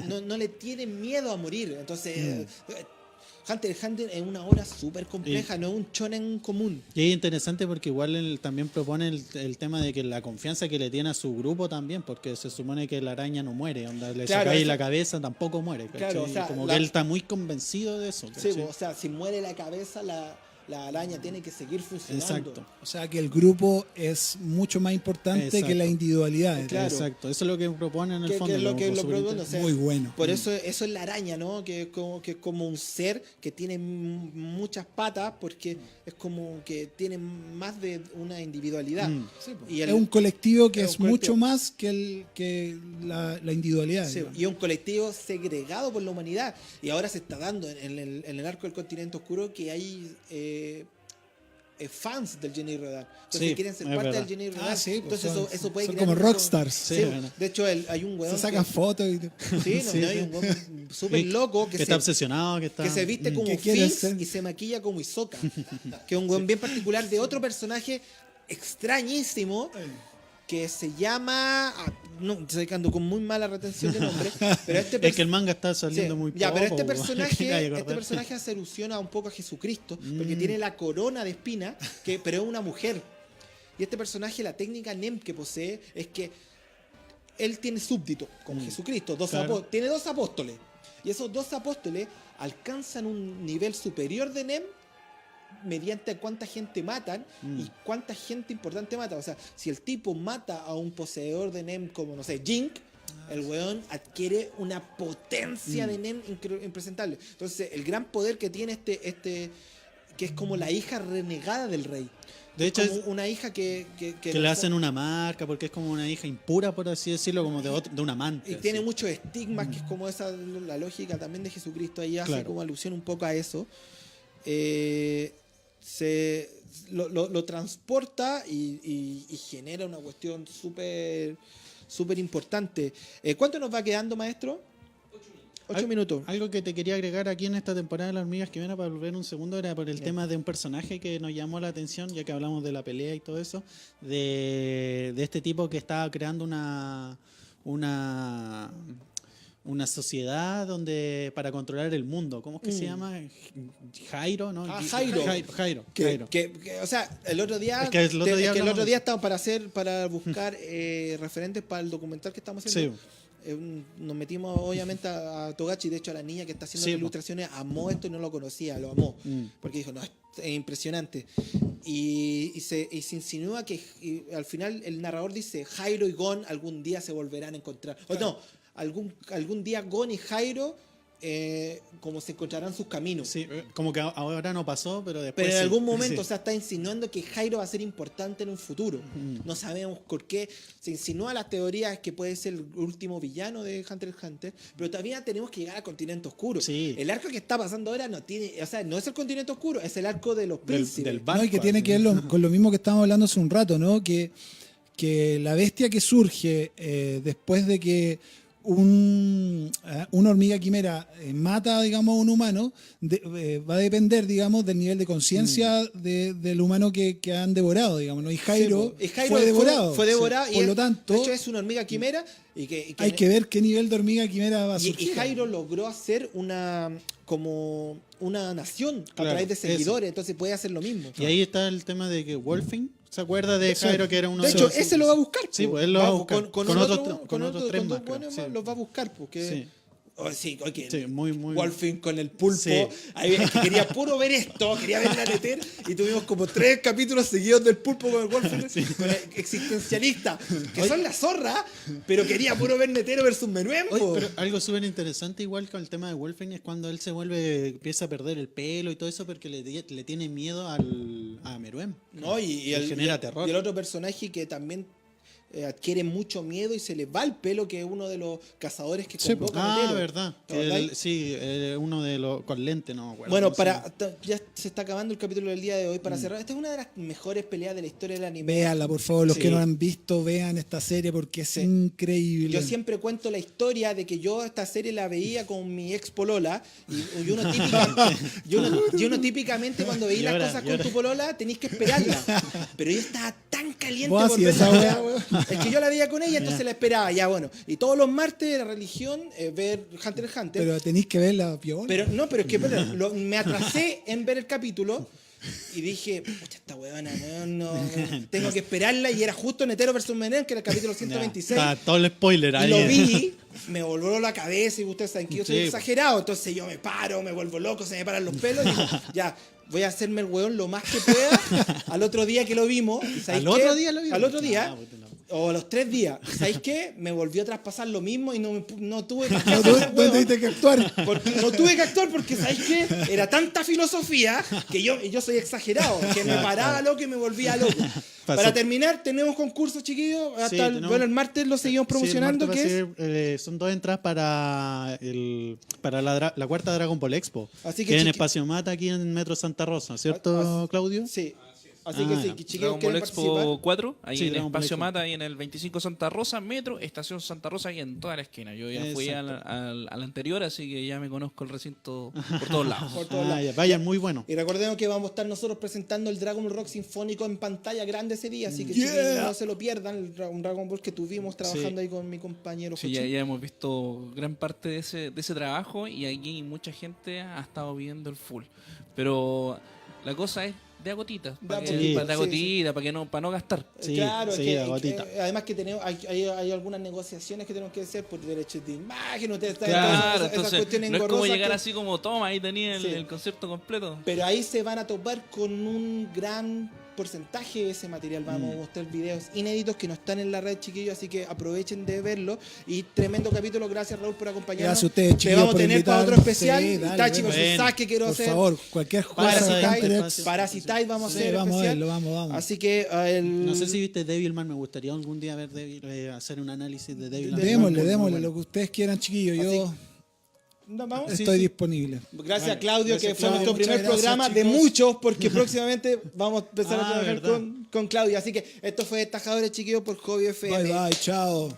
Speaker 2: no le tiene miedo a morir. Entonces Hunter x Hunter es una obra súper compleja, no es un shonen común.
Speaker 4: Y es interesante porque igual él también propone el tema de que la confianza que le tiene a su grupo también, porque se supone que la araña no muere, onda, le
Speaker 2: Claro,
Speaker 4: sacáis
Speaker 2: eso-
Speaker 4: la cabeza tampoco muere. ¿cachai?
Speaker 2: Claro, o sea,
Speaker 4: como
Speaker 2: la-
Speaker 4: que él está muy convencido de eso.
Speaker 2: Sí,
Speaker 4: ¿cachai?
Speaker 2: o sea, si muere la cabeza, la araña tiene que seguir funcionando.
Speaker 4: Exacto.
Speaker 3: O sea que el grupo es mucho más importante
Speaker 4: Exacto.
Speaker 3: que la individualidad.
Speaker 2: Claro.
Speaker 4: Exacto, eso es lo que propone en el
Speaker 2: Que
Speaker 4: fondo.
Speaker 2: es lo que
Speaker 4: como
Speaker 2: lo
Speaker 4: súper
Speaker 2: propone, o sea,
Speaker 3: Muy bueno.
Speaker 2: Por eso es la araña, ¿no? Que es como un ser que tiene muchas patas porque es como que tiene más de una individualidad.
Speaker 3: Sí, po.
Speaker 2: Y
Speaker 3: es un colectivo que
Speaker 2: es
Speaker 3: es
Speaker 2: un
Speaker 3: mucho
Speaker 2: colectivo.
Speaker 3: más que la individualidad.
Speaker 2: Sí,
Speaker 3: digamos.
Speaker 2: y es un colectivo segregado por la humanidad. Y ahora se está dando en el arco del continente oscuro que hay fans del Jenny Rodan. Entonces
Speaker 4: Sí,
Speaker 2: quieren ser
Speaker 4: es
Speaker 2: parte
Speaker 4: verdad.
Speaker 2: del Jenny Rodan.
Speaker 3: Ah, sí, pues
Speaker 2: Entonces
Speaker 3: son-
Speaker 2: eso puede
Speaker 3: son
Speaker 2: crear
Speaker 3: como
Speaker 2: un
Speaker 3: rockstars.
Speaker 2: Sí,
Speaker 4: Sí, bueno.
Speaker 2: de hecho, hay un weón
Speaker 3: Se sacan
Speaker 2: que-
Speaker 3: fotos y
Speaker 2: Sí, no,
Speaker 4: Sí,
Speaker 2: no, hay
Speaker 4: sí.
Speaker 2: un weón súper loco
Speaker 4: que está obsesionado, que
Speaker 2: se viste como
Speaker 3: ¿Qué quiere
Speaker 2: Finks
Speaker 3: hacer?
Speaker 2: y se maquilla como Hisoka. Que es un weón bien particular de otro personaje extrañísimo que se llama. No, estoy quedando con muy mala retención de nombre. Pero este
Speaker 4: es que el manga está
Speaker 2: sí,
Speaker 4: saliendo muy
Speaker 2: ya,
Speaker 4: poco.
Speaker 2: pero este
Speaker 4: po, que hay que
Speaker 2: personaje,
Speaker 4: acordar.
Speaker 2: hace alusión a un poco a Jesucristo, porque tiene la corona de espina, pero es una mujer. Y este personaje, la técnica NEM que posee es que él tiene súbdito, como Jesucristo,
Speaker 4: Claro.
Speaker 2: tiene dos apóstoles. Y esos dos apóstoles alcanzan un nivel superior de NEM mediante cuánta gente matan y cuánta gente importante mata. O sea, si el tipo mata a un poseedor de NEM como, no sé, Jink, el weón adquiere una potencia de NEM impresentable. Entonces, el gran poder que tiene este que es como la hija renegada del rey.
Speaker 4: De hecho,
Speaker 2: como una hija que
Speaker 4: le hacen una marca porque es como una hija impura, por así decirlo, como de un amante.
Speaker 2: y
Speaker 4: así.
Speaker 2: tiene muchos estigmas, que es como la lógica también de Jesucristo. Ahí hace
Speaker 4: Claro.
Speaker 2: como alusión un poco a eso. Lo transporta y genera una cuestión súper importante. ¿Cuánto nos va quedando, maestro? 8 minutos.
Speaker 4: Algo que te quería agregar aquí en esta temporada de Las Hormigas que viene para volver un segundo era por el tema de un personaje que nos llamó la atención, ya que hablamos de la pelea y todo eso, de este tipo que estaba creando una sociedad donde para controlar el mundo. ¿Cómo es que se llama? Jairo, ¿no?
Speaker 2: Jairo.
Speaker 4: Jairo.
Speaker 2: O sea, el otro día,
Speaker 4: Es que el otro día hablamos-
Speaker 2: estábamos para buscar referentes para el documental que estamos haciendo.
Speaker 4: Sí.
Speaker 2: Nos metimos obviamente a Togachi, de hecho a la niña que está haciendo
Speaker 4: Sí,
Speaker 2: las
Speaker 4: po.
Speaker 2: ilustraciones amó esto y no lo conocía, lo amó, porque dijo, no, es impresionante. Y se insinúa que al final el narrador dice, Jairo y Gon algún día se volverán a encontrar. O no, algún día Gon y Jairo como se encontrarán sus caminos.
Speaker 4: Sí, como que ahora no pasó, pero después
Speaker 2: Pero en
Speaker 4: sí.
Speaker 2: algún momento,
Speaker 4: Sí.
Speaker 2: o sea, está insinuando que Jairo va a ser importante en un futuro. No sabemos por qué. Se insinúa las teorías que puede ser el último villano de Hunter x Hunter, pero todavía tenemos que llegar al continente oscuro.
Speaker 4: Sí.
Speaker 2: El arco que está pasando ahora no tiene, o sea, no es el continente oscuro, es el arco de los príncipes.
Speaker 4: del
Speaker 3: ¿No?
Speaker 4: barco.
Speaker 3: Y que tiene que ver con lo mismo que estábamos hablando hace un rato, ¿no? Que la bestia que surge después de que una hormiga quimera mata, digamos, a un humano, va a depender, digamos, del nivel de conciencia del humano que han devorado, digamos, ¿no? Y Jairo,
Speaker 2: Sí, Jairo
Speaker 3: fue devorado.
Speaker 2: Fue devorado
Speaker 3: Por
Speaker 2: y
Speaker 3: lo
Speaker 2: él,
Speaker 3: tanto,
Speaker 2: de hecho, es una hormiga quimera y
Speaker 3: hay que ver qué nivel de hormiga quimera va a
Speaker 2: Y
Speaker 3: surgir.
Speaker 2: Jairo logró hacer como una nación a
Speaker 4: Claro,
Speaker 2: través de
Speaker 4: eso.
Speaker 2: seguidores, entonces puede hacer lo mismo.
Speaker 4: Y ahí está el tema de que Wolfing, ¿se acuerda de
Speaker 2: Eso.
Speaker 4: Jairo que era uno
Speaker 2: De hecho, ese lo va a buscar.
Speaker 4: Sí,
Speaker 2: po.
Speaker 4: pues él lo va a buscar.
Speaker 2: Con
Speaker 4: con
Speaker 2: otros
Speaker 4: otros
Speaker 2: con
Speaker 4: tres
Speaker 2: dos
Speaker 4: más, creo.
Speaker 2: buenos
Speaker 4: Sí.
Speaker 2: más los va a buscar porque
Speaker 4: Sí.
Speaker 2: Oh, sí, ok.
Speaker 4: Sí, muy, muy.
Speaker 2: Wolfing con el pulpo.
Speaker 4: Sí.
Speaker 2: Ahí, es que quería puro ver esto, quería ver la Nether y tuvimos como 3 capítulos seguidos del pulpo con el Wolfing, con el existencialista, que son la zorra, pero quería puro ver Netero versus Meruem.
Speaker 4: Oye,
Speaker 2: po.
Speaker 4: pero algo súper interesante igual con el tema de Wolfenstein es cuando él se vuelve, empieza a perder el pelo y todo eso porque le tiene miedo a Meruem.
Speaker 2: No, y
Speaker 4: Le genera terror.
Speaker 2: Y el otro personaje que también adquiere mucho miedo y se le va el pelo, que es uno de los cazadores que
Speaker 3: Sí,
Speaker 2: convoca a
Speaker 4: Ah,
Speaker 2: Netero.
Speaker 4: verdad.
Speaker 2: ¿Te acordáis?
Speaker 4: Sí, uno de los con lente, no me acuerdo.
Speaker 2: Bueno,
Speaker 4: cómo se llama.
Speaker 2: ya se está acabando el capítulo del día de hoy. Para cerrar, esta es una de las mejores peleas de la historia del anime.
Speaker 3: Véanla, por favor, los
Speaker 2: Sí.
Speaker 3: que no han visto, vean esta serie porque es
Speaker 2: Sí.
Speaker 3: increíble.
Speaker 2: Yo siempre cuento la historia de que yo esta serie la veía con mi ex polola y uno, típicamente cuando veía las
Speaker 4: Llora,
Speaker 2: cosas
Speaker 4: llora.
Speaker 2: con tu polola tenéis que esperarla. Pero ella estaba tan caliente
Speaker 3: Vos
Speaker 2: por
Speaker 3: así
Speaker 2: ver
Speaker 3: esa
Speaker 2: la
Speaker 3: weá,
Speaker 2: weá. Es que yo la veía con ella, entonces la esperaba, ya bueno. Y todos los martes de la religión ver Hunter x Hunter.
Speaker 3: Pero tenéis que ver la piola.
Speaker 2: Pero es que me atrasé en ver el capítulo y dije, pucha, esta huevona, no, tengo que esperarla. Y era justo Netero vs. Meruem, que era el capítulo
Speaker 4: Ya,
Speaker 2: 126.
Speaker 4: está todo el spoiler
Speaker 2: Y
Speaker 4: ahí.
Speaker 2: lo vi, me volvió la cabeza y ustedes saben que yo soy
Speaker 4: Sí.
Speaker 2: exagerado. Entonces yo me paro, me vuelvo loco, se me paran los pelos y digo, ya, voy a hacerme el hueón lo más que pueda al otro día que lo vimos. ¿Y sabéis
Speaker 4: ¿Al
Speaker 2: qué?
Speaker 4: otro día lo vimos?
Speaker 2: Al otro día.
Speaker 4: Ah, puta la-
Speaker 2: O a los 3 días. ¿Sabéis qué? Me volvió a traspasar lo mismo y no tuve que
Speaker 3: No,
Speaker 2: hacer
Speaker 3: tú,
Speaker 2: el
Speaker 3: tú
Speaker 2: hueón.
Speaker 3: tuviste que actuar.
Speaker 2: No tuve que actuar porque, ¿sabéis qué? Era tanta filosofía que yo soy exagerado, que me paraba loco y me volvía loco.
Speaker 4: Pasó.
Speaker 2: Para terminar, tenemos concurso, chiquillos. Hasta
Speaker 4: Sí,
Speaker 2: el,
Speaker 4: tenemos-
Speaker 2: bueno, el martes lo seguimos promocionando.
Speaker 4: Sí, el
Speaker 2: que
Speaker 4: martes
Speaker 2: es,
Speaker 4: va a ser, son 2 entradas para la cuarta Dragon Ball Expo.
Speaker 2: Así que,
Speaker 4: que en
Speaker 2: chiqui-
Speaker 4: Espacio Mata aquí en Metro Santa Rosa, ¿cierto, Claudio?
Speaker 2: Sí. Así
Speaker 4: Ah,
Speaker 2: que
Speaker 4: ya.
Speaker 2: sí, chiquillos,
Speaker 5: Dragon Ball
Speaker 2: quieren
Speaker 5: Expo
Speaker 2: participar.
Speaker 5: 4, ahí
Speaker 4: Sí,
Speaker 5: en el
Speaker 4: Dragon Ball
Speaker 5: Espacio
Speaker 4: Expo.
Speaker 5: Mata, ahí en el 25 Santa Rosa, Metro, Estación Santa Rosa, y en toda la esquina. Yo ya fui
Speaker 4: Exacto.
Speaker 5: al anterior, así que ya me conozco el recinto por todos lados.
Speaker 2: Por todos
Speaker 4: Ah,
Speaker 2: lados.
Speaker 4: ya, vayan, muy bueno.
Speaker 2: Y recordemos que vamos a estar nosotros presentando el Dragon Ball Rock Sinfónico en pantalla grande ese día, así que
Speaker 3: Yeah.
Speaker 2: chiquillos, no se lo pierdan, un Dragon Ball que tuvimos trabajando ahí con mi compañero
Speaker 5: Sí,
Speaker 2: Jochi.
Speaker 5: ya hemos visto gran parte de ese trabajo y aquí mucha gente ha estado viendo el full. Pero la cosa es de a gotitas,
Speaker 2: De a
Speaker 5: para
Speaker 2: poquito,
Speaker 5: que no gastar.
Speaker 4: Sí,
Speaker 2: Claro,
Speaker 4: sí,
Speaker 2: es que,
Speaker 4: la gotita.
Speaker 2: además que tenemos, hay algunas negociaciones que tenemos que hacer por derechos de imagen, ustedes saben,
Speaker 5: Claro,
Speaker 2: todas esas
Speaker 5: entonces
Speaker 2: cuestiones
Speaker 5: no es como
Speaker 2: engorrosas
Speaker 5: llegar
Speaker 2: que-
Speaker 5: así como toma, ahí tenía
Speaker 2: Sí.
Speaker 5: el concierto completo.
Speaker 2: Pero ahí se van a topar con un gran porcentaje de ese material. Vamos a mostrar videos inéditos que no están en la red, chiquillos, así que aprovechen de verlo. Y tremendo capítulo, gracias Raúl por acompañarnos.
Speaker 3: Gracias a ustedes,
Speaker 2: Te
Speaker 3: chiquillos,
Speaker 2: vamos a
Speaker 3: por
Speaker 2: tener para otro
Speaker 3: invitarnos.
Speaker 2: especial.
Speaker 3: Sí, dale,
Speaker 2: Itachi
Speaker 3: bueno.
Speaker 2: versus Sasuke quiero
Speaker 3: Por
Speaker 2: hacer.
Speaker 3: favor, cualquier juego de
Speaker 4: Parasite,
Speaker 3: Hunter
Speaker 4: Parasite.
Speaker 3: X.
Speaker 2: Parasite vamos a
Speaker 3: Sí,
Speaker 2: hacer
Speaker 3: vamos a
Speaker 2: especial.
Speaker 3: verlo, vamos.
Speaker 2: Así que
Speaker 4: No sé si viste Devilman, me gustaría algún día ver hacer un análisis de Devilman.
Speaker 3: Démosle,
Speaker 4: Muy
Speaker 3: démosle
Speaker 4: bueno.
Speaker 3: lo que ustedes quieran, chiquillos. Yo
Speaker 2: ¿nos vamos?
Speaker 3: estoy disponible.
Speaker 2: Gracias
Speaker 4: Vale,
Speaker 2: Claudio,
Speaker 4: gracias,
Speaker 2: que fue
Speaker 4: Claudio.
Speaker 2: nuestro
Speaker 3: Muchas
Speaker 2: primer
Speaker 3: gracias,
Speaker 2: programa de
Speaker 3: chicos.
Speaker 2: muchos, porque próximamente vamos a empezar a
Speaker 4: Ah,
Speaker 2: trabajar
Speaker 4: verdad.
Speaker 2: con Claudio. Así que esto fue Tajadores, chiquillos, por Hobby FM.
Speaker 3: Bye, bye, chao.